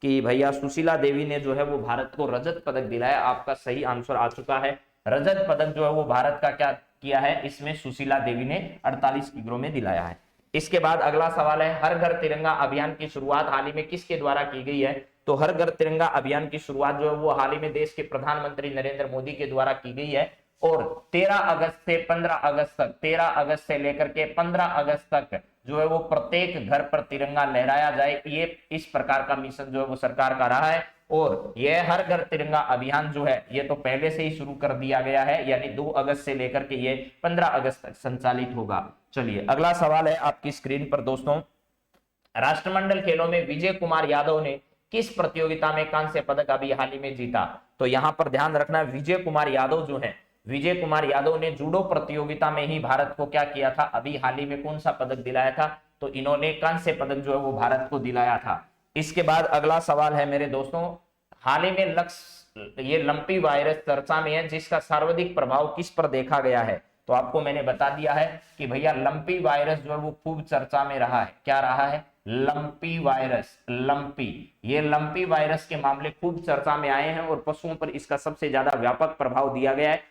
कि भैया सुशीला देवी ने जो है वो भारत को रजत पदक दिलाया। आपका सही आंसर आ चुका है। रजत पदक जो है वो भारत का क्या किया है, इसमें सुशीला देवी ने 48 किग्रों में दिलाया है। इसके बाद अगला सवाल है, हर घर तिरंगा अभियान की शुरुआत हाल ही में किसके द्वारा की गई है? तो हर घर तिरंगा अभियान की शुरुआत जो है वो हाल ही में देश के प्रधानमंत्री नरेंद्र मोदी के द्वारा की गई है। और 13 अगस्त से 15 अगस्त तक, 13 अगस्त से लेकर के 15 अगस्त तक जो है वो प्रत्येक घर पर तिरंगा लहराया जाए, ये इस प्रकार का मिशन जो है वो सरकार का रहा है। और यह हर घर तिरंगा अभियान जो है ये तो पहले से ही शुरू कर दिया गया है, यानी 2 अगस्त से लेकर के ये 15 अगस्त तक संचालित होगा। चलिए अगला सवाल है आपकी स्क्रीन पर दोस्तों, राष्ट्रमंडल खेलों में विजय कुमार यादव ने किस प्रतियोगिता में कांस्य पदक अभी हाल ही में जीता? तो यहां पर ध्यान रखना, विजय कुमार यादव जो है, विजय कुमार यादव ने जूडो प्रतियोगिता में ही भारत को क्या किया था, अभी हाल ही में कौन सा पदक दिलाया था? तो इन्होंने कांस्य पदक जो है वो भारत को दिलाया था। इसके बाद अगला सवाल है मेरे दोस्तों, हाल ही में ये लंपी वायरस चर्चा में है, जिसका सर्वाधिक प्रभाव किस पर देखा गया है? तो आपको मैंने बता दिया है कि भैया लंपी वायरस जो है वो खूब चर्चा में रहा है। क्या रहा है? लंपी वायरस, लंपी, ये लंपी वायरस के मामले खूब चर्चा में आए हैं और पशुओं पर इसका सबसे ज्यादा व्यापक प्रभाव दिया गया है।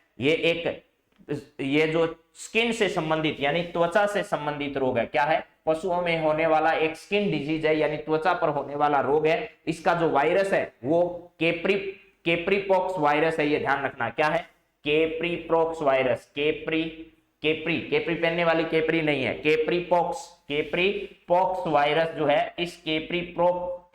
ये जो स्किन से संबंधित यानी त्वचा से संबंधित रोग है, क्या है? पशुओं में होने वाला एक स्किन डिजीज है, यानी त्वचा पर होने वाला रोग है। इसका जो वायरस है वो केप्रीपॉक्स वायरस है, ये ध्यान रखना। क्या है? केप्रीपॉक्स वायरस, केप्री पहनने वाली केप्री नहीं है, केप्रीपॉक्स वायरस जो है, इस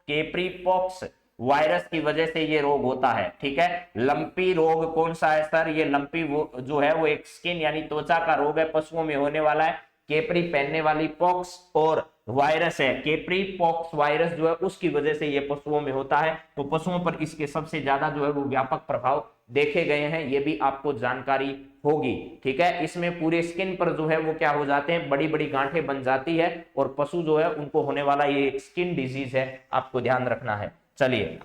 केप्रीपॉक्स वायरस की वजह से ये रोग होता है। ठीक है, लंपी रोग कौन सा है सर? ये लंपी जो है वो एक स्किन यानी त्वचा का रोग है, पशुओं में होने वाला है। केप्री पहनने वाली पॉक्स और वायरस है, केप्री पॉक्स वायरस जो है उसकी वजह से ये पशुओं में होता है। तो पशुओं पर इसके सबसे ज्यादा जो है वो व्यापक प्रभाव देखे गए हैं, ये भी आपको जानकारी होगी। ठीक है, इसमें पूरे स्किन पर जो है वो क्या हो जाते हैं, बड़ी बड़ी गांठें बन जाती है और पशु जो है उनको होने वाला ये स्किन डिजीज है, आपको ध्यान रखना है। चलिए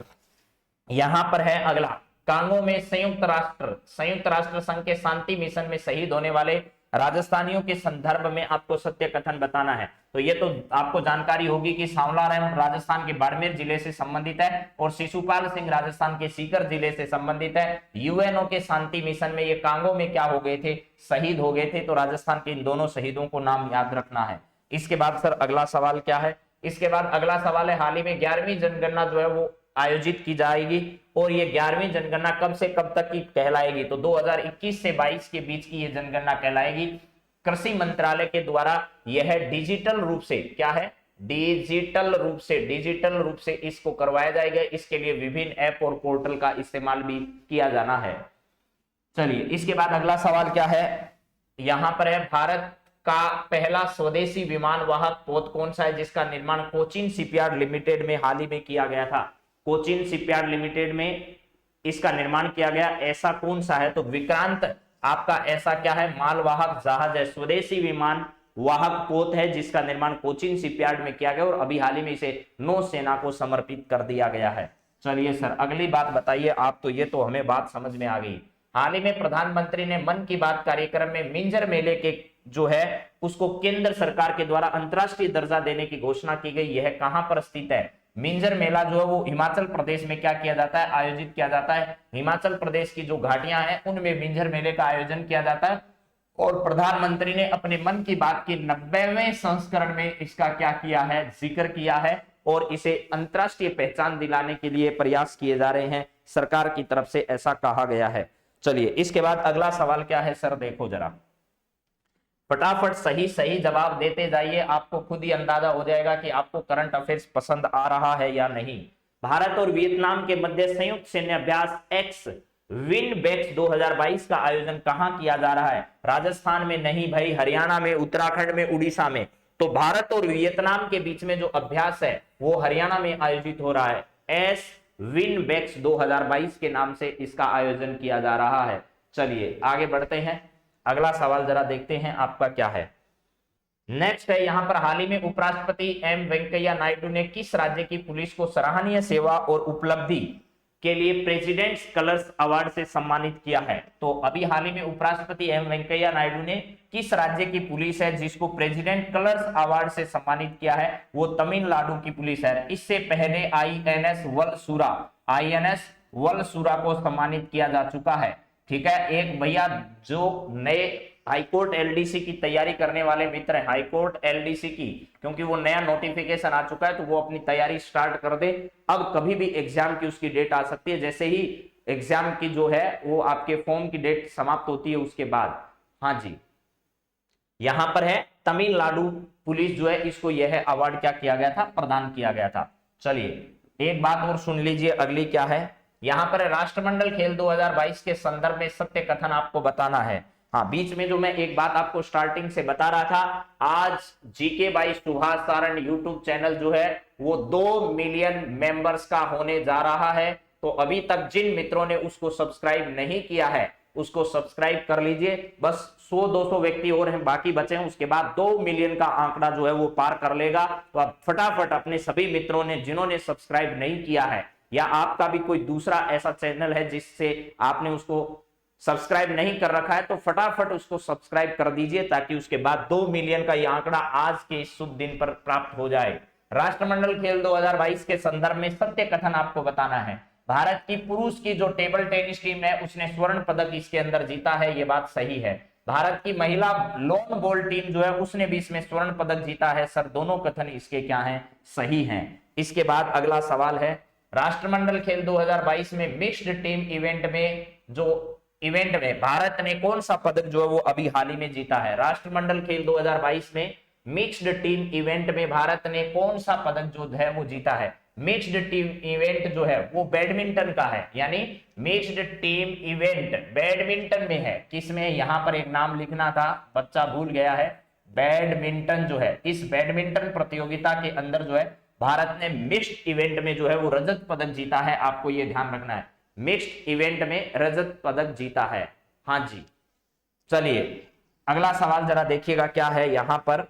यहां पर है अगला, कांगो में संयुक्त राष्ट्र संघ के शांति मिशन में शहीद होने वाले राजस्थानियों के संदर्भ में आपको सत्य कथन बताना है। तो ये तो आपको जानकारी होगी कि सांवला राम राजस्थान के बाड़मेर जिले से संबंधित है और शिशुपाल सिंह राजस्थान के सीकर जिले से संबंधित है। यूएनओ के शांति मिशन में ये कांगो में क्या हो गए थे, शहीद हो गए थे। तो राजस्थान के इन दोनों शहीदों को नाम याद रखना है। इसके बाद सर अगला सवाल क्या है? इसके बाद अगला सवाल है, हाल ही में 11वीं जनगणना जो है वो आयोजित की जाएगी और ये 11वीं जनगणना कब से कब तक की कहलाएगी? तो 2021 से 22 के बीच की ये जनगणना कहलाएगी। कृषि मंत्रालय के द्वारा यह डिजिटल रूप से, क्या है, डिजिटल रूप से इसको करवाया जाएगा। इसके लिए विभिन्न ऐप और पोर्टल का इस्तेमाल भी किया जाना है। चलिए इसके बाद अगला सवाल क्या है, यहां पर है, भारत का पहला स्वदेशी विमान वाहक पोत कौन सा है जिसका निर्माण कोचिन शिपयार्ड लिमिटेड में हाल ही में किया गया था? कोचिन शिपयार्ड लिमिटेड में इसका निर्माण किया गया, ऐसा कौन सा है? तो विक्रांत आपका ऐसा क्या है, मालवाहक जहाज है, स्वदेशी विमान वाहक पोत है जिसका निर्माण कोचिन शिपयार्ड में किया गया और अभी हाल ही में इसे नौसेना को समर्पित कर दिया गया है। चलिए सर अगली बात बताइए आप, तो ये तो हमें बात समझ में आ गई। हाल ही में प्रधानमंत्री ने मन की बात कार्यक्रम में मिंजर मेले के जो है उसको केंद्र सरकार के द्वारा अंतरराष्ट्रीय दर्जा देने की घोषणा की गई। यह कहां पर स्थित है? मिंजर मेला जो है वो हिमाचल प्रदेश में क्या किया जाता है, आयोजित किया जाता है। हिमाचल प्रदेश की जो घाटियां हैं उनमें मिंजर मेले का आयोजन किया जाता है और प्रधानमंत्री ने अपने मन की बात के 90वें संस्करण में इसका क्या किया है, जिक्र किया है और इसे अंतरराष्ट्रीय पहचान दिलाने के लिए प्रयास किए जा रहे हैं, सरकार की तरफ से ऐसा कहा गया है। चलिए इसके बाद अगला सवाल क्या है सर, देखो जरा फटाफट सही जवाब देते जाइए, आपको खुद ही अंदाजा हो जाएगा कि आपको करंट अफेयर्स पसंद आ रहा है या नहीं। भारत और वियतनाम के मध्य संयुक्त सैन्य अभ्यास एक्स विन बेक्स 2022 का आयोजन कहां किया जा रहा है? राजस्थान में नहीं भाई, हरियाणा में, उत्तराखंड में, उड़ीसा में। तो भारत और वियतनाम के बीच में जो अभ्यास है वो हरियाणा में आयोजित हो रहा है। एस विन बेक्स 2022 के नाम से इसका आयोजन किया जा रहा है। चलिए आगे बढ़ते हैं, अगला सवाल जरा देखते हैं आपका क्या है। नेक्स्ट है यहां पर, हाल ही में उपराष्ट्रपति एम वेंकैया नायडू ने किस राज्य की पुलिस को सराहनीय सेवा और उपलब्धि के लिए प्रेसिडेंट्स कलर्स अवार्ड से सम्मानित किया है? तो अभी हाल ही में उपराष्ट्रपति एम वेंकैया नायडू ने किस राज्य की पुलिस है जिसको प्रेसिडेंट कलर्स अवार्ड से सम्मानित किया है? वो तमिलनाडु की पुलिस है। इससे पहले आईएनएस वलसुरा को सम्मानित किया जा चुका है। ठीक है, एक भैया जो नए हाईकोर्ट एलडीसी की तैयारी करने वाले मित्र हैं, हाईकोर्ट एलडीसी की, क्योंकि वो नया नोटिफिकेशन आ चुका है तो वो अपनी तैयारी स्टार्ट कर दे। अब कभी भी एग्जाम की उसकी डेट आ सकती है, जैसे ही एग्जाम की जो है वो आपके फॉर्म की डेट समाप्त होती है उसके बाद। हाँ जी, यहां पर है तमिलनाडु पुलिस जो है, इसको यह अवार्ड क्या किया गया था? प्रदान किया गया था। चलिए एक बात और सुन लीजिए, अगली क्या है यहां पर, राष्ट्रमंडल खेल 2022 के संदर्भ में सत्य कथन आपको बताना है। हाँ, बीच में जो मैं एक बात आपको स्टार्टिंग से बता रहा था, आज GK by Subhash Saran YouTube channel जो है वो 2 मिलियन मेंबर्स का होने जा रहा है। तो अभी तक जिन मित्रों ने उसको सब्सक्राइब नहीं किया है उसको सब्सक्राइब कर लीजिए। बस 100-200 व्यक्ति और हैं बाकी बचे हैं, उसके बाद 2 मिलियन का आंकड़ा जो है वो पार कर लेगा। तो आप फटाफट अपने सभी मित्रों ने जिन्होंने सब्सक्राइब नहीं किया है, या आपका भी कोई दूसरा ऐसा चैनल है जिससे आपने उसको सब्सक्राइब नहीं कर रखा है, तो फटाफट उसको सब्सक्राइब कर दीजिए ताकि उसके बाद 2 मिलियन का यह आंकड़ा आज के इस शुभ दिन पर प्राप्त हो जाए। राष्ट्रमंडल खेल 2022 के संदर्भ में सत्य कथन आपको बताना है। भारत की पुरुष की जो टेबल टेनिस टीम है उसने स्वर्ण पदक इसके अंदर जीता है, ये बात सही है। भारत की महिला लॉन बॉल टीम जो है उसने भी इसमें स्वर्ण पदक जीता है। सर दोनों कथन इसके क्या हैं? सही हैं। इसके बाद अगला सवाल है, राष्ट्रमंडल खेल 2022 में मिक्स्ड टीम इवेंट में भारत ने कौन सा पदक जो है वो अभी हाल ही में जीता है? राष्ट्रमंडल खेल 2022 में मिक्स्ड टीम इवेंट में भारत ने कौन सा पदक जो है वो जीता है? मिक्स्ड टीम इवेंट जो है वो बैडमिंटन का है, यानी मिक्स्ड टीम इवेंट बैडमिंटन में है। किसमें? यहां पर एक नाम लिखना था, बच्चा भूल गया है। बैडमिंटन जो है, इस बैडमिंटन प्रतियोगिता के अंदर जो है भारत ने मिक्स्ड इवेंट में जो है वो रजत पदक जीता है। आपको ये ध्यान रखना है, मिक्स्ड इवेंट में रजत पदक जीता है। हाँ जी, चलिए अगला सवाल जरा देखिएगा क्या है यहां पर,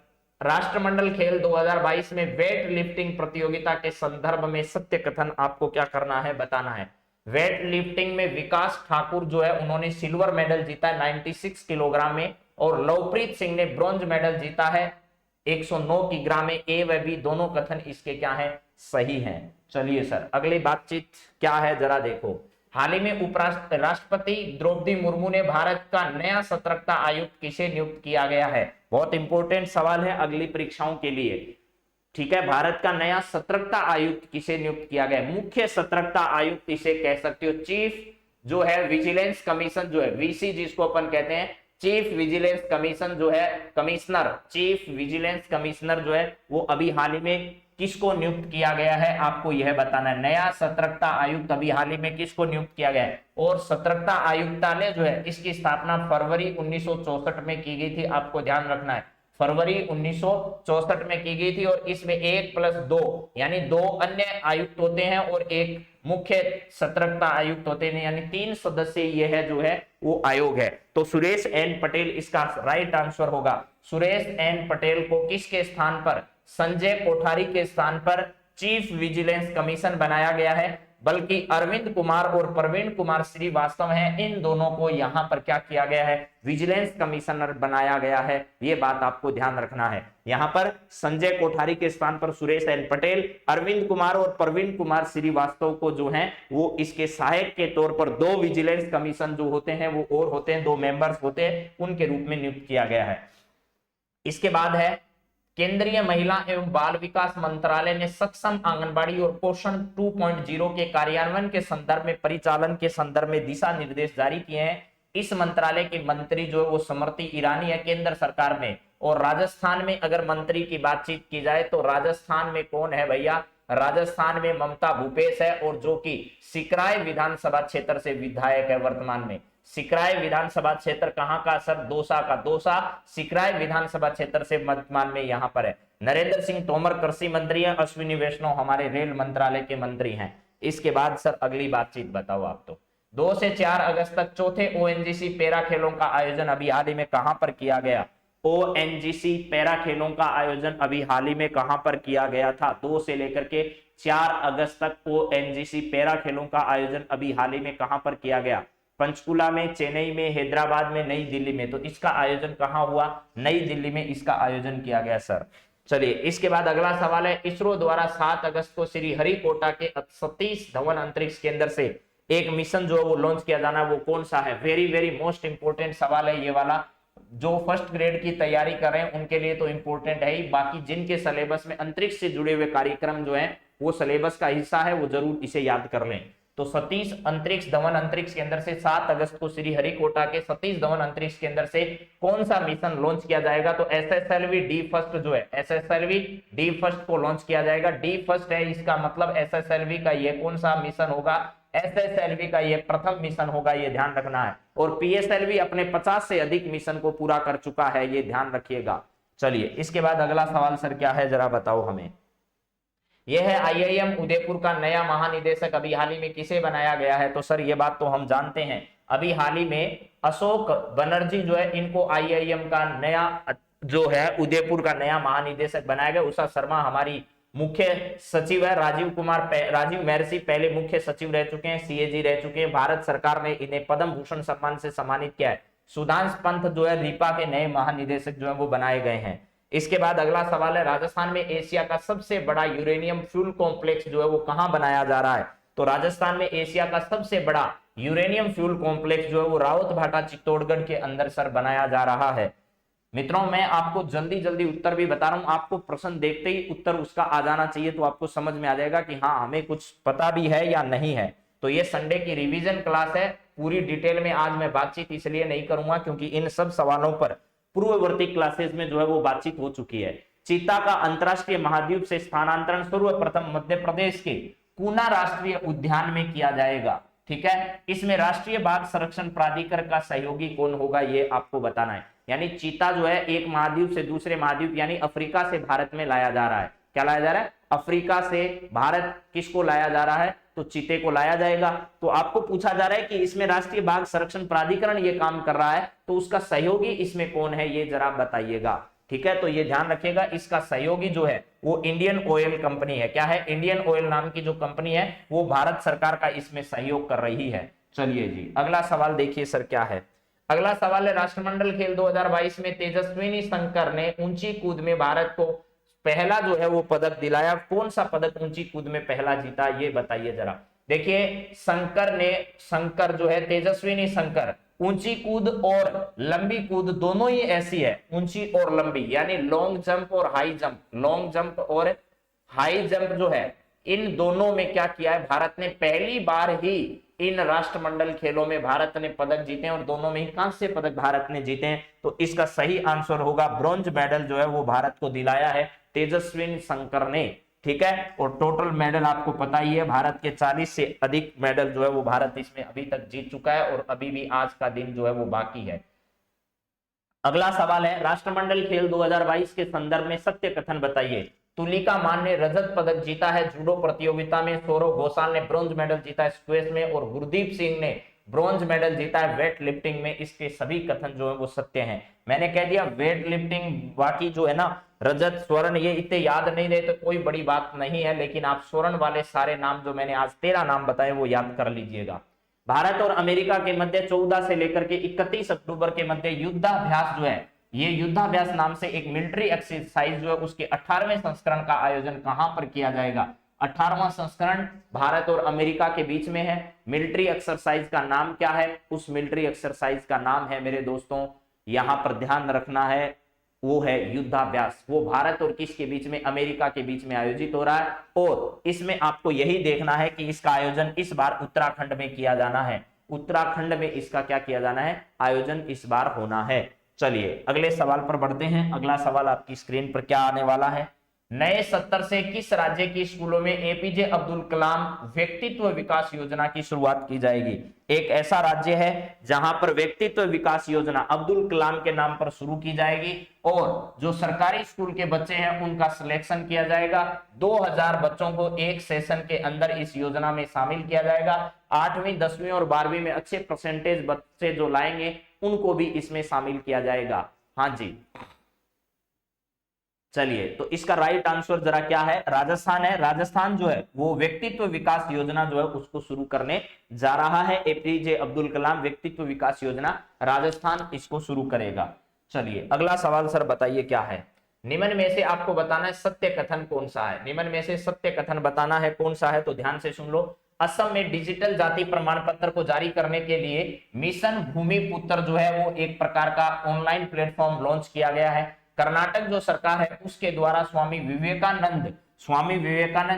राष्ट्रमंडल खेल 2022 में वेट लिफ्टिंग प्रतियोगिता के संदर्भ में सत्य कथन आपको क्या करना है? बताना है। वेट लिफ्टिंग में विकास ठाकुर जो है उन्होंने सिल्वर मेडल जीता है 96 किलोग्राम में, और लवप्रीत सिंह ने ब्रॉन्ज मेडल जीता है 109 किग्रा में। ए व बी दोनों कथन इसके क्या है? सही हैं। चलिए सर अगली बातचीत क्या है जरा देखो, हाल ही में राष्ट्रपति द्रौपदी मुर्मू ने भारत का नया सतर्कता आयुक्त किसे नियुक्त किया गया है? बहुत इंपॉर्टेंट सवाल है अगली परीक्षाओं के लिए। ठीक है, भारत का नया सतर्कता आयुक्त किसे नियुक्त किया गया? मुख्य सतर्कता आयुक्त इसे कह सकते हो, चीफ जो है विजिलेंस कमीशन जो है, वीसी जिसको अपन कहते हैं, चीफ विजिलेंस कमीशन जो है, कमिश्नर, चीफ विजिलेंस कमिश्नर जो है वो अभी हाल ही में किसको नियुक्त किया गया है? आपको यह बताना है। नया सतर्कता आयुक्त अभी हाल ही में किसको नियुक्त किया गया है? और सतर्कता आयुक्तालय जो है इसकी स्थापना फरवरी 1964 में की गई थी। आपको ध्यान रखना है, फरवरी 1964 में की गई थी, और इसमें 1+2 यानी 2 अन्य आयुक्त होते हैं और एक मुख्य सतर्कता आयुक्त होते हैं, यानी 3 सदस्य यह है जो है वो आयोग है। तो सुरेश एन पटेल इसका राइट आंसर होगा। सुरेश एन पटेल को किसके स्थान पर? संजय कोठारी के स्थान पर चीफ विजिलेंस कमीशन बनाया गया है। बल्कि अरविंद कुमार और प्रवीण कुमार श्रीवास्तव हैं, इन दोनों को यहां पर क्या किया गया है? विजिलेंस कमिश्नर बनाया गया है। ये बात आपको ध्यान रखना है। यहां पर संजय कोठारी के स्थान पर सुरेश एन पटेल, अरविंद कुमार और प्रवीण कुमार श्रीवास्तव को जो है वो इसके सहायक के तौर पर 2 विजिलेंस कमीशन जो होते हैं वो और होते हैं, 2 मेंबर्स होते हैं, उनके रूप में नियुक्त किया गया है। इसके बाद है, केंद्रीय महिला एवं बाल विकास मंत्रालय ने सक्षम आंगनबाड़ी और पोषण 2.0 के कार्यान्वयन के संदर्भ में, परिचालन के संदर्भ में दिशा निर्देश जारी किए हैं। इस मंत्रालय की मंत्री जो है वो स्मृति ईरानी है केंद्र सरकार में। और राजस्थान में अगर मंत्री की बातचीत की जाए तो राजस्थान में कौन है भैया? राजस्थान में ममता भूपेश है और जो कि सिकराय विधानसभा क्षेत्र से विधायक है वर्तमान में। सिकराय विधानसभा क्षेत्र कहां का सर? दौसा का। दौसा सिकराय विधानसभा क्षेत्र से वर्तमान में यहां पर है। नरेंद्र सिंह तोमर कृषि मंत्री है, अश्विनी वैष्णव हमारे रेल मंत्रालय के मंत्री हैं। इसके बाद सर अगली बातचीत बताओ आप। तो 2 से 4 अगस्त तक चौथे ओएनजीसी पैरा खेलों का आयोजन अभी हाल ही में कहां पर किया गया? ओएनजीसी पैरा खेलों का आयोजन अभी हाल ही में कहां पर किया गया था? 2 से लेकर के 4 अगस्त तक ओएनजीसी पैरा खेलों का आयोजन अभी हाल ही में कहां पर किया गया? पंचकुला में, चेन्नई में, हैदराबाद में, नई दिल्ली में। तो इसका आयोजन कहां हुआ? नई दिल्ली में इसका आयोजन किया गया सर। चलिए इसके बाद अगला सवाल है, इसरो द्वारा 7 अगस्त को श्री हरिकोटा के सतीश धवन अंतरिक्ष केंद्र से एक मिशन जो है वो लॉन्च किया जाना है, वो कौन सा है? वेरी वेरी मोस्ट इंपोर्टेंट सवाल है ये वाला। जो फर्स्ट ग्रेड की तैयारी कर रहे हैं उनके लिए तो इंपॉर्टेंट है ही, बाकी जिनके सिलेबस में अंतरिक्ष से जुड़े हुए कार्यक्रम जो है वो सिलेबस का हिस्सा है, वो जरूर इसे याद कर लें। तो सतीश अंतरिक्ष धवन अंतरिक्ष केंद्र से 7 अगस्त को श्री हरिकोटा के सतीश धवन अंतरिक्ष केंद्र से कौन सा मिशन लॉन्च किया जाएगा? तो एसएसएलवी डी फर्स्ट जो है, एसएसएलवी डी फर्स्ट को लॉन्च किया जाएगा। डी फर्स्ट है, इसका मतलब एसएसएलवी का ये कौन सा मिशन होगा? एसएसएलवी का ये प्रथम मिशन होगा, ये ध्यान रखना है। और पीएसएलवी अपने 50 से अधिक मिशन को पूरा कर चुका है, ये ध्यान रखिएगा। चलिए इसके बाद अगला सवाल सर क्या है, जरा बताओ हमें। यह है आईआईएम उदयपुर का नया महानिदेशक अभी हाल ही में किसे बनाया गया है? तो सर ये बात तो हम जानते हैं, अभी हाल ही में अशोक बनर्जी जो है इनको आईआईएम का नया जो है उदयपुर का नया महानिदेशक बनाया गया। उषा शर्मा हमारी मुख्य सचिव है। राजीव महर्षि पहले मुख्य सचिव रह चुके हैं, सीएजी रह चुके हैं। भारत सरकार ने इन्हें पद्म भूषण सम्मान से सम्मानित किया है। सुधांश पंत जो है रीपा के नए महानिदेशक जो है वो बनाए गए हैं। इसके बाद अगला सवाल है, राजस्थान में एशिया का सबसे बड़ा यूरेनियम फ्यूल कॉम्प्लेक्स जो है वो कहां बनाया जा रहा है? तो राजस्थान में एशिया का सबसे बड़ा यूरेनियम फ्यूल कॉम्प्लेक्स जो है वो रावतभाटा चित्तौड़गढ़ के अंदर सर बनाया जा रहा है। मित्रों मैं आपको जल्दी जल्दी उत्तर भी बता रहा हूं, आपको प्रश्न देखते ही उत्तर उसका आ जाना चाहिए, तो आपको समझ में आ जाएगा कि हाँ हमें कुछ पता भी है या नहीं है। तो ये संडे की रिवीजन क्लास है, पूरी डिटेल में आज मैं बातचीत इसलिए नहीं करूंगा क्योंकि इन सब सवालों पर पूर्ववर्ती क्लासेस में जो है वो बातचीत हो चुकी है। चीता का अंतरराष्ट्रीय महाद्वीप से स्थानांतरण सर्वप्रथम मध्य प्रदेश के कूना राष्ट्रीय उद्यान में किया जाएगा। ठीक है, इसमें राष्ट्रीय बाघ संरक्षण प्राधिकरण का सहयोगी कौन होगा ये आपको बताना है। यानी चीता जो है एक महाद्वीप से दूसरे महाद्वीप यानी अफ्रीका से भारत में लाया जा रहा है। क्या लाया जा रहा है? अफ्रीका से भारत किसको लाया जा रहा है? तो चीते को लाया जाएगा। तो आपको पूछा जा रहा है कि इसमें राष्ट्रीय बाघ संरक्षण प्राधिकरण ये काम कर रहा है, तो उसका सहयोगी इसमें कौन है ये जरा बताइएगा। ठीक है, तो ये ध्यान रखिएगा, इसका सहयोगी जो है वो इंडियन ऑयल कंपनी है। क्या है? इंडियन ऑयल नाम की जो कंपनी है वो भारत सरकार का इसमें सहयोग कर रही है। चलिए जी अगला सवाल देखिए सर क्या है। अगला सवाल है, राष्ट्रमंडल खेल 2022 में तेजस्विनी शंकर ने ऊंची कूद में भारत को पहला जो है वो पदक दिलाया। कौन सा पदक ऊंची कूद में पहला जीता ये बताइए जरा। देखिए शंकर जो है तेजस्विनी शंकर ऊंची कूद और लंबी कूद दोनों ही ऐसी है, ऊंची और लंबी, यानी लॉन्ग जंप और हाई जंप। लॉन्ग जंप और हाई जंप जो है इन दोनों में क्या किया है भारत ने, पहली बार ही इन राष्ट्रमंडल खेलों में भारत ने पदक जीते हैं और दोनों में ही कांस्य पदक भारत ने जीते हैं। तो इसका सही आंसर होगा ब्रॉन्ज मेडल जो है वो भारत को दिलाया है तेजस्विनी शंकर ने। ठीक है, और टोटल मेडल आपको पता ही है भारत के 40 से अधिक मेडल जो है वो भारत इसमें अभी तक जीत चुका है और अभी भी आज का दिन जो है वो बाकी है। अगला सवाल है, राष्ट्रमंडल खेल 2022 के संदर्भ में सत्य कथन बताइए। तुलिका मान ने रजत पदक जीता है जूडो प्रतियोगिता में, सौरव घोषाल ने ब्रॉन्ज मेडल जीता है स्क्वैश में और गुरदीप सिंह ने ब्रॉन्ज मेडल जीता है वेट लिफ्टिंग में। इसके सभी कथन जो है वो सत्य हैं। मैंने कह दिया वेट लिफ्टिंग बाकी जो है ना रजत स्वर्ण ये इतने याद नहीं रहे तो कोई बड़ी बात नहीं है, लेकिन आप स्वर्ण वाले सारे नाम जो मैंने आज 13 नाम बताए वो याद कर लीजिएगा। भारत और अमेरिका के मध्य 14 से लेकर के 31 अक्टूबर के मध्य युद्धाभ्यास जो है, ये युद्धाभ्यास नाम से एक मिलिट्री एक्सरसाइज जो है उसके 18वें संस्करण का आयोजन कहां पर किया जाएगा। 18वां संस्करण भारत और अमेरिका के बीच में है। मिलिट्री एक्सरसाइज का नाम क्या है? उस मिलिट्री एक्सरसाइज का नाम है मेरे दोस्तों, यहां पर ध्यान रखना है, वो है युद्धाभ्यास। वो भारत और किसके बीच में? अमेरिका के बीच में आयोजित हो रहा है और इसमें आपको यही देखना है कि इसका आयोजन इस बार उत्तराखंड में किया जाना है। उत्तराखंड में इसका क्या किया जाना है? आयोजन इस बार होना है। चलिए अगले सवाल पर बढ़ते हैं। अगला सवाल आपकी स्क्रीन पर क्या आने वाला है, नए सत्र से किस राज्य की स्कूलों में एपीजे अब्दुल कलाम व्यक्तित्व विकास योजना की शुरुआत की जाएगी? एक ऐसा राज्य है जहां पर व्यक्तित्व विकास योजना अब्दुल कलाम के नाम पर शुरू की जाएगी और जो सरकारी स्कूल के बच्चे हैं उनका सिलेक्शन किया जाएगा। 2000 बच्चों को एक सेशन के अंदर इस योजना में शामिल किया जाएगा। 8वीं 10वीं और 12वीं में अच्छे परसेंटेज बच्चे जो लाएंगे उनको भी इसमें शामिल किया जाएगा। हाँ जी, चलिए, तो इसका राइट आंसर जरा क्या है? राजस्थान है। राजस्थान जो है वो व्यक्तित्व विकास योजना जो है उसको शुरू करने जा रहा है। एपीजे अब्दुल कलाम व्यक्तित्व विकास योजना, राजस्थान इसको शुरू करेगा। चलिए अगला सवाल सर बताइए क्या है? निम्न में से आपको बताना है सत्य कथन कौन सा है। निम्न में से सत्य कथन बताना है कौन सा है, तो ध्यान से सुन लो। असम में डिजिटल जाति प्रमाण पत्र को जारी करने के लिए मिशन भूमिपुत्र जो है वो एक प्रकार का ऑनलाइन प्लेटफॉर्म लॉन्च किया गया है। कर्नाटक जो सरकार है उसके द्वारा स्वामी विवेकानंद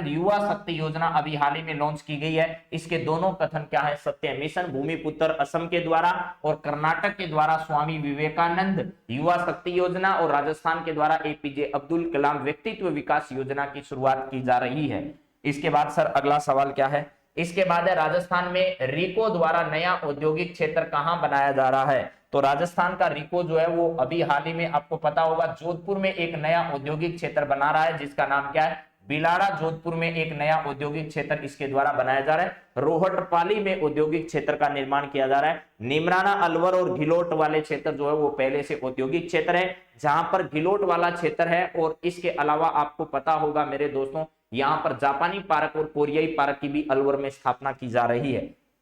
युवा शक्ति योजना अभी हाल ही में लॉन्च की गई है। इसके दोनों कथन क्या है? सत्य है। मिशन भूमिपुत्र असम के द्वारा और कर्नाटक के द्वारा स्वामी विवेकानंद युवा शक्ति योजना और राजस्थान के द्वारा एपीजे अब्दुल कलाम व्यक्तित्व विकास योजना की शुरुआत की जा रही है। इसके बाद सर अगला सवाल क्या है? इसके बाद है राजस्थान में रिको द्वारा नया औद्योगिक क्षेत्र कहां बनाया जा रहा है? तो राजस्थान का रिको जो है वो अभी हाल ही में आपको पता होगा जोधपुर में एक नया औद्योगिक क्षेत्र बना रहा है जिसका नाम क्या है? बिलाड़ा। जोधपुर में एक नया औद्योगिक क्षेत्र इसके द्वारा बनाया जा रहा है। रोहटपाली में औद्योगिक क्षेत्र का निर्माण किया जा रहा है। निमराना, अलवर और घिलोट वाले क्षेत्र जो है वो पहले से औद्योगिक क्षेत्र है। जहां पर घिलोट वाला क्षेत्र है और इसके अलावा आपको पता होगा मेरे दोस्तों यहाँ पर जापानी पार्क और कोरियाई पार्क की भी अलवर में स्थापना की जा रही है।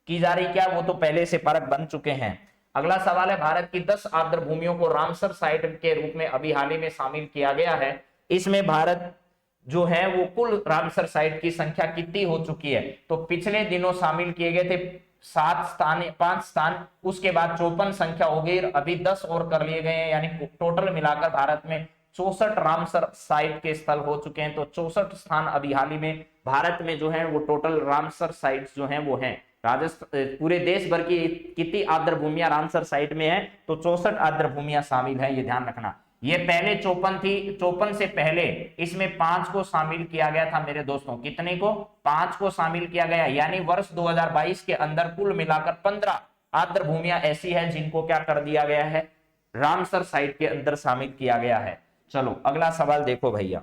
की जा रही क्या? वो तो पहले से पार्क बन चुके हैं। अगला सवाल है भारत की 10 आर्द्र भूमियों को रामसर साइट के रूप में अभी हाल ही में शामिल किया गया है। इसमें भारत जो है वो कुल रामसर साइट की संख्या कितनी हो चुकी है? तो पिछले दिनों शामिल किए गए थे 7 स्थान, 5 स्थान, उसके बाद 54 संख्या हो गई, अभी 10 और कर लिए गए हैं, यानी टोटल मिलाकर भारत में 64 रामसर साइट के स्थल हो चुके हैं। तो 64 स्थान अभी हाल ही में भारत में जो है वो टोटल रामसर साइट्स जो हैं वो हैं। राजस्थान पूरे देश भर की कितनी आर्द्र भूमियां रामसर साइट में है? तो 64 आर्द्र भूमियां शामिल है, ये ध्यान रखना। ये पहले 54 थी, 54 से पहले इसमें 5 को शामिल किया गया था मेरे दोस्तों। कितने को? 5 को शामिल किया गया, यानी वर्ष 2022 के अंदर कुल मिलाकर 15 आर्द्र भूमियां ऐसी है जिनको क्या कर दिया गया है? रामसर साइट के अंदर शामिल किया गया है। चलो अगला सवाल देखो भैया।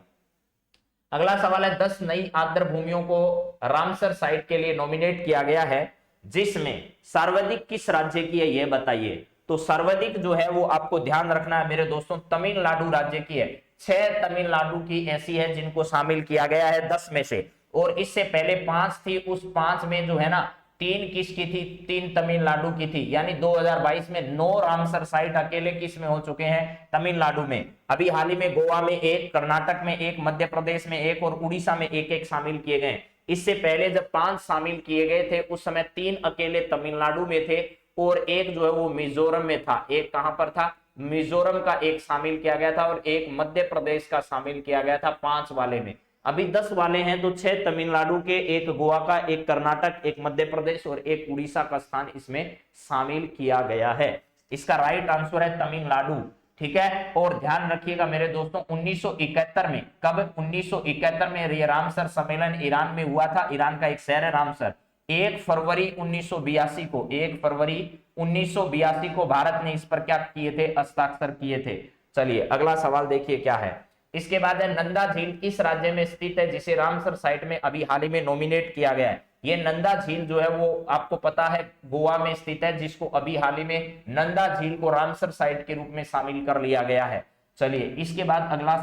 अगला सवाल है 10 नई आर्द्र भूमियों को रामसर साइट के लिए नॉमिनेट किया गया है, जिसमें सर्वाधिक किस राज्य की है ये बताइए। तो सर्वाधिक जो है वो आपको ध्यान रखना है मेरे दोस्तों, तमिलनाडु राज्य की है। 6 तमिलनाडु की ऐसी है जिनको शामिल किया गया है 10 में से, और इससे पहले 5 थी। उस 5 में जो है ना 3 किसकी थी? 3 तमिलनाडु की थी। यानी 2022 में 9 रामसर साइट अकेले किस में हो चुके हैं? तमिलनाडु में। अभी हाल ही में गोवा में 1, कर्नाटक में 1, मध्य प्रदेश में 1 और उड़ीसा में 1-1 शामिल किए गए। इससे पहले जब 5 शामिल किए गए थे उस समय 3 अकेले तमिलनाडु में थे और 1 जो है वो मिजोरम में था। 1 कहां पर था? मिजोरम का 1 शामिल किया गया था और 1 मध्य प्रदेश का शामिल किया गया था 5 वाले में। अभी 10 वाले हैं तो 6 तमिलनाडु के, 1 गोवा का, 1 कर्नाटक, 1 मध्य प्रदेश और 1 उड़ीसा का स्थान इसमें शामिल किया गया है। इसका राइट आंसर है तमिलनाडु। ठीक है, और ध्यान रखिएगा मेरे दोस्तों 1971 में, कब? 1971 में ये रामसर सम्मेलन ईरान में हुआ था। ईरान का एक शहर है रामसर। 1 फरवरी 1982 को, 1 फरवरी 1982 को भारत ने इस पर क्या किए थे? हस्ताक्षर किए थे। चलिए अगला सवाल देखिए क्या है। इसके बाद है नंदा झील किस राज्य में स्थित है जिसे रामसर साइट में अभी हाल ही में नॉमिनेट किया गया है? ये नंदा झील जो है वो आपको पता है गोवा में स्थित है, जिसको अभी हाल ही में नंदा झील को रामसर साइट के रूप में शामिल कर लिया गया है। चलिए इसके बाद अगला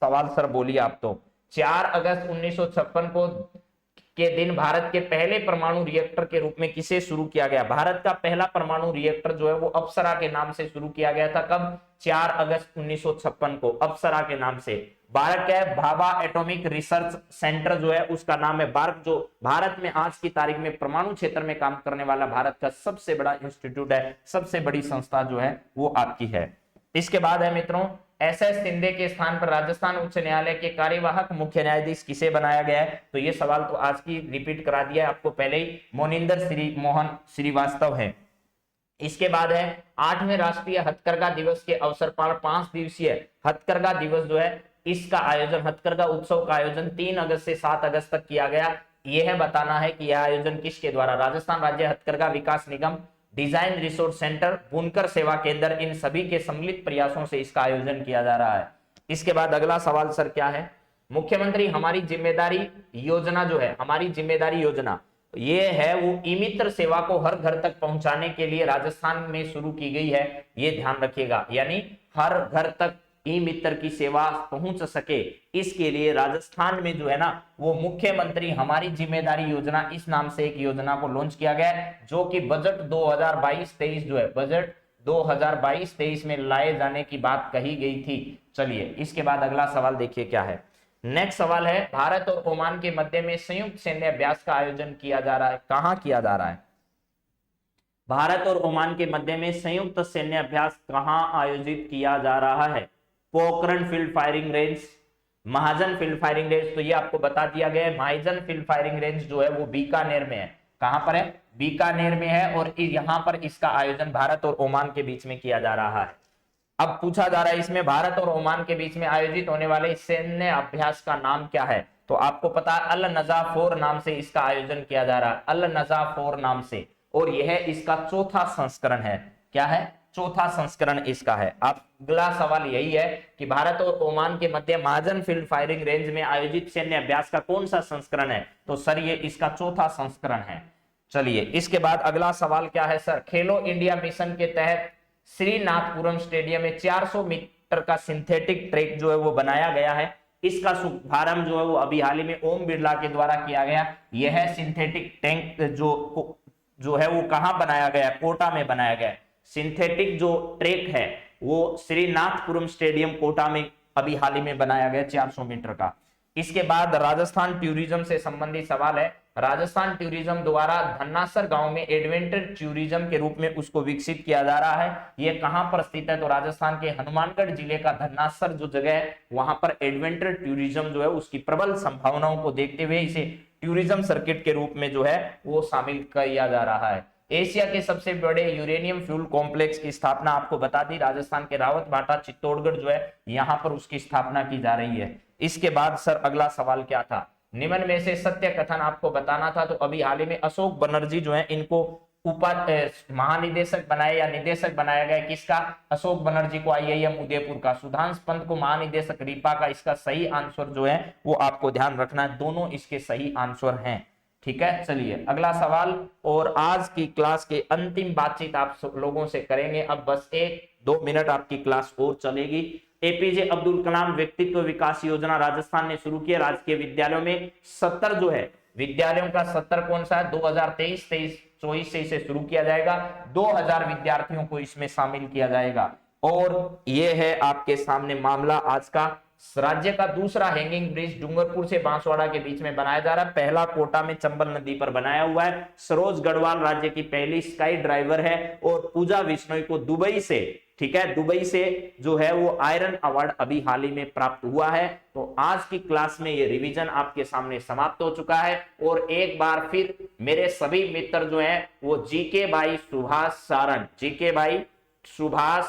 सवाल सर बोलिए आप। तो 4 अगस्त 1956 को के दिन भारत के पहले परमाणु रिएक्टर के रूप में किसे शुरू किया गया? भारत का पहला परमाणु रिएक्टर जो है वो अप्सरा के नाम से शुरू किया गया था। कब? 4 अगस्त 1956 को अप्सरा के नाम से। भारत क्या है? भाभा एटॉमिक रिसर्च सेंटर जो है उसका नाम है। भारत जो भारत में आज की तारीख में परमाणु क्षेत्र में काम करने वाला भारत का सबसे बड़ा इंस्टीट्यूट है, सबसे बड़ी संस्था जो है वो आपकी है। इसके बाद है मित्रों SS शिंदे के स्थान पर राजस्थान उच्च न्यायालय के कार्यवाहक मुख्य न्यायाधीश किसे बनाया गया है? तो ये सवाल तो आज की रिपीट करा दिया है आपको पहले ही, मोनिंदर मोहन श्रीवास्तव है। इसके बाद है 8वें राष्ट्रीय हथकरघा दिवस के अवसर पर 5 दिवसीय हथकरघा दिवस जो है इसका आयोजन, हथकरघा उत्सव का आयोजन 3 अगस्त से 7 अगस्त तक किया गया। यह बताना है कि यह आयोजन किसके द्वारा, राजस्थान राज्य हथकरघा विकास निगम, डिजाइन रिसोर्स सेंटर, बुनकर सेवा केंद्र, इन सभी के सम्मिलित प्रयासों से इसका आयोजन किया जा रहा है। इसके बाद अगला सवाल सर क्या है, मुख्यमंत्री हमारी जिम्मेदारी योजना जो है, हमारी जिम्मेदारी योजना ये है वो ई मित्र सेवा को हर घर तक पहुंचाने के लिए राजस्थान में शुरू की गई है, ये ध्यान रखिएगा। यानी हर घर तक ई मित्र की सेवा पहुंच सके, इसके लिए राजस्थान में जो है ना वो मुख्यमंत्री हमारी जिम्मेदारी योजना, इस नाम से एक योजना को लॉन्च किया गया है, जो कि बजट 2022-23 जो है, बजट 2022-23 में लाए जाने की बात कही गई थी। चलिए इसके बाद अगला सवाल देखिए क्या है। नेक्स्ट सवाल है, भारत और ओमान के मध्य में संयुक्त सैन्य अभ्यास का आयोजन किया जा रहा है, कहां किया जा रहा है? भारत और ओमान के मध्य में संयुक्त सैन्य अभ्यास कहां आयोजित किया जा रहा है? पोखरण फील्ड फायरिंग रेंज, महाजन फील्ड फायरिंग रेंज, तो ये आपको बता दिया गया है। महाजन फील्ड फायरिंग रेंज जो है वो बीकानेर में है। कहां पर है? बीकानेर में है, और यहां पर इसका आयोजन भारत और ओमान के बीच में किया जा रहा है। अब पूछा जा रहा है इसमें भारत और ओमान के बीच में आयोजित होने वाले सैन्य अभ्यास का नाम क्या है? तो आपको पता है अल नजा 4 नाम से इसका आयोजन किया जा रहा है, अल नजा 4 नाम से, और यह इसका चौथा संस्करण है। क्या है? चौथा संस्करण इसका है। अब अगला सवाल यही है कि भारत और ओमान के मध्य महाजन फील्ड फायरिंग रेंज में आयोजित सैन्य अभ्यास का कौन सा संस्करण है? तो सर ये इसका चौथा संस्करण है। चलिए इसके बाद अगला सवाल क्या है सर, खेलो इंडिया मिशन के तहत श्रीनाथपुरम स्टेडियम में 400 मीटर का सिंथेटिक ट्रैक जो है वो बनाया गया है। इसका शुभारंभ जो है वो अभी हाल ही में ओम बिरला के द्वारा किया गया। यह सिंथेटिक टैंक जो है वो कहां बनाया गया? कोटा में बनाया गया। सिंथेटिक जो ट्रैक है वो श्रीनाथपुरम स्टेडियम कोटा में अभी हाल ही में बनाया गया 400 मीटर का। इसके बाद राजस्थान टूरिज्म से संबंधित सवाल है, राजस्थान टूरिज्म द्वारा धन्नासर गांव में एडवेंचर टूरिज्म के रूप में उसको विकसित किया जा रहा है। यह कहां पर स्थित है? तो राजस्थान के हनुमानगढ़ जिले का धन्नासर जो जगह है वहां पर एडवेंचर टूरिज्म जो है उसकी प्रबल संभावनाओं को देखते हुए इसे टूरिज्म सर्किट के रूप में जो है वो शामिल किया जा रहा है। एशिया के सबसे बड़े यूरेनियम फ्यूल कॉम्प्लेक्स की स्थापना आपको बता दी, राजस्थान के रावत भाटा चित्तौड़गढ़ जो है यहां पर उसकी स्थापना की जा रही है। इसके बाद सर अगला सवाल क्या था, निम्न में से सत्य कथन आपको बताना था। तो अभी हाल ही में अशोक बनर्जी जो है इनको महानिदेशक बनाया या निदेशक बनाया गया, किसका? अशोक बनर्जी को IIM उदयपुर का, सुधांश पंत को महानिदेशक रीपा का। इसका सही आंसर जो है वो आपको ध्यान रखना है, दोनों इसके सही आंसर हैं। ठीक है, चलिए अगला सवाल, और आज की क्लास के अंतिम बातचीत आप लोगों से करेंगे। अब बस 1-2 मिनट आपकी क्लास और चलेगी। APJ अब्दुल कलाम व्यक्तित्व विकास योजना राजस्थान ने शुरू किया। राजकीय विद्यालयों में 70 जो है विद्यालयों का 70 कौन सा है? 2023-24 से इसे शुरू किया जाएगा। 2000 विद्यार्थियों को इसमें शामिल किया जाएगा। और ये है आपके सामने मामला आज का। राज्य का दूसरा हैंगिंग ब्रिज डूंगरपुर से बांसवाड़ा के बीच में बनाया जा रहा है। पहला कोटा में चंबल नदी पर बनाया हुआ है। सरोज गढ़वाल राज्य की पहली स्काई ड्राइवर है, और पूजा विश्नोई को दुबई से, ठीक है, दुबई से जो है वो आयरन अवार्ड अभी हाल ही में प्राप्त हुआ है। तो आज की क्लास में ये रिवीजन आपके सामने समाप्त हो चुका है। और एक बार फिर मेरे सभी मित्र जो हैं वो GK by Subhash Saran, GK by Subhash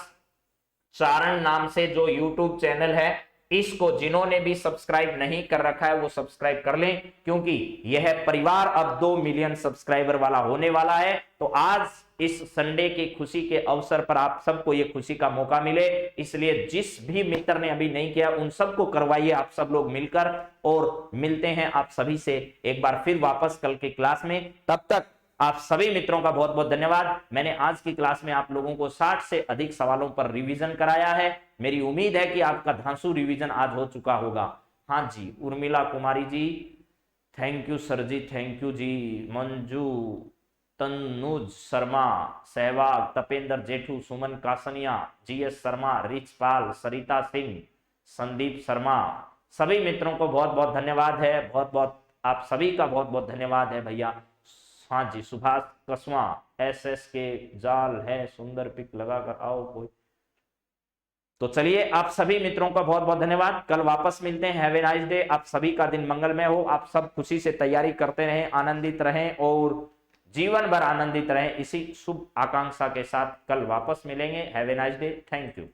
Saran नाम से जो यूट्यूब चैनल है, इसको जिन्होंने भी सब्सक्राइब नहीं कर रखा है वो सब्सक्राइब कर लें, क्योंकि यह परिवार अब 2 मिलियन सब्सक्राइबर वाला होने वाला है। तो आज इस संडे की खुशी के अवसर पर आप सबको ये खुशी का मौका मिले, इसलिए जिस भी मित्र ने अभी नहीं किया उन सबको करवाइए आप सब लोग मिलकर। और मिलते हैं आप सभी से एक बार फिर वापस कल की क्लास में। तब तक आप सभी मित्रों का बहुत बहुत धन्यवाद। मैंने आज की क्लास में आप लोगों को 60 से अधिक सवालों पर रिवीजन कराया है। मेरी उम्मीद है कि आपका धांसू रिवीजन आज हो चुका होगा। हाँ जी, Urmila Kumari ji, thank you sir जी, थैंक यू जी। मंजू, तनुज शर्मा, सहवाग, तपेंद्र जेठू, सुमन कासनिया, GS शर्मा, रिचपाल, सरिता सिंह, संदीप शर्मा, सभी मित्रों को बहुत बहुत धन्यवाद है। बहुत बहुत आप सभी का बहुत बहुत धन्यवाद है भैया। हाँ जी, सुभाष कसवा, SS के जाल है, सुंदर पिक लगा कर आओ कोई। तो चलिए आप सभी मित्रों का बहुत बहुत धन्यवाद। कल वापस मिलते हैं। Have a nice day. आप सभी का दिन मंगलमय हो। आप सब खुशी से तैयारी करते रहें, आनंदित रहें और जीवन भर आनंदित रहें। इसी शुभ आकांक्षा के साथ कल वापस मिलेंगे। Have a nice day. Thank you.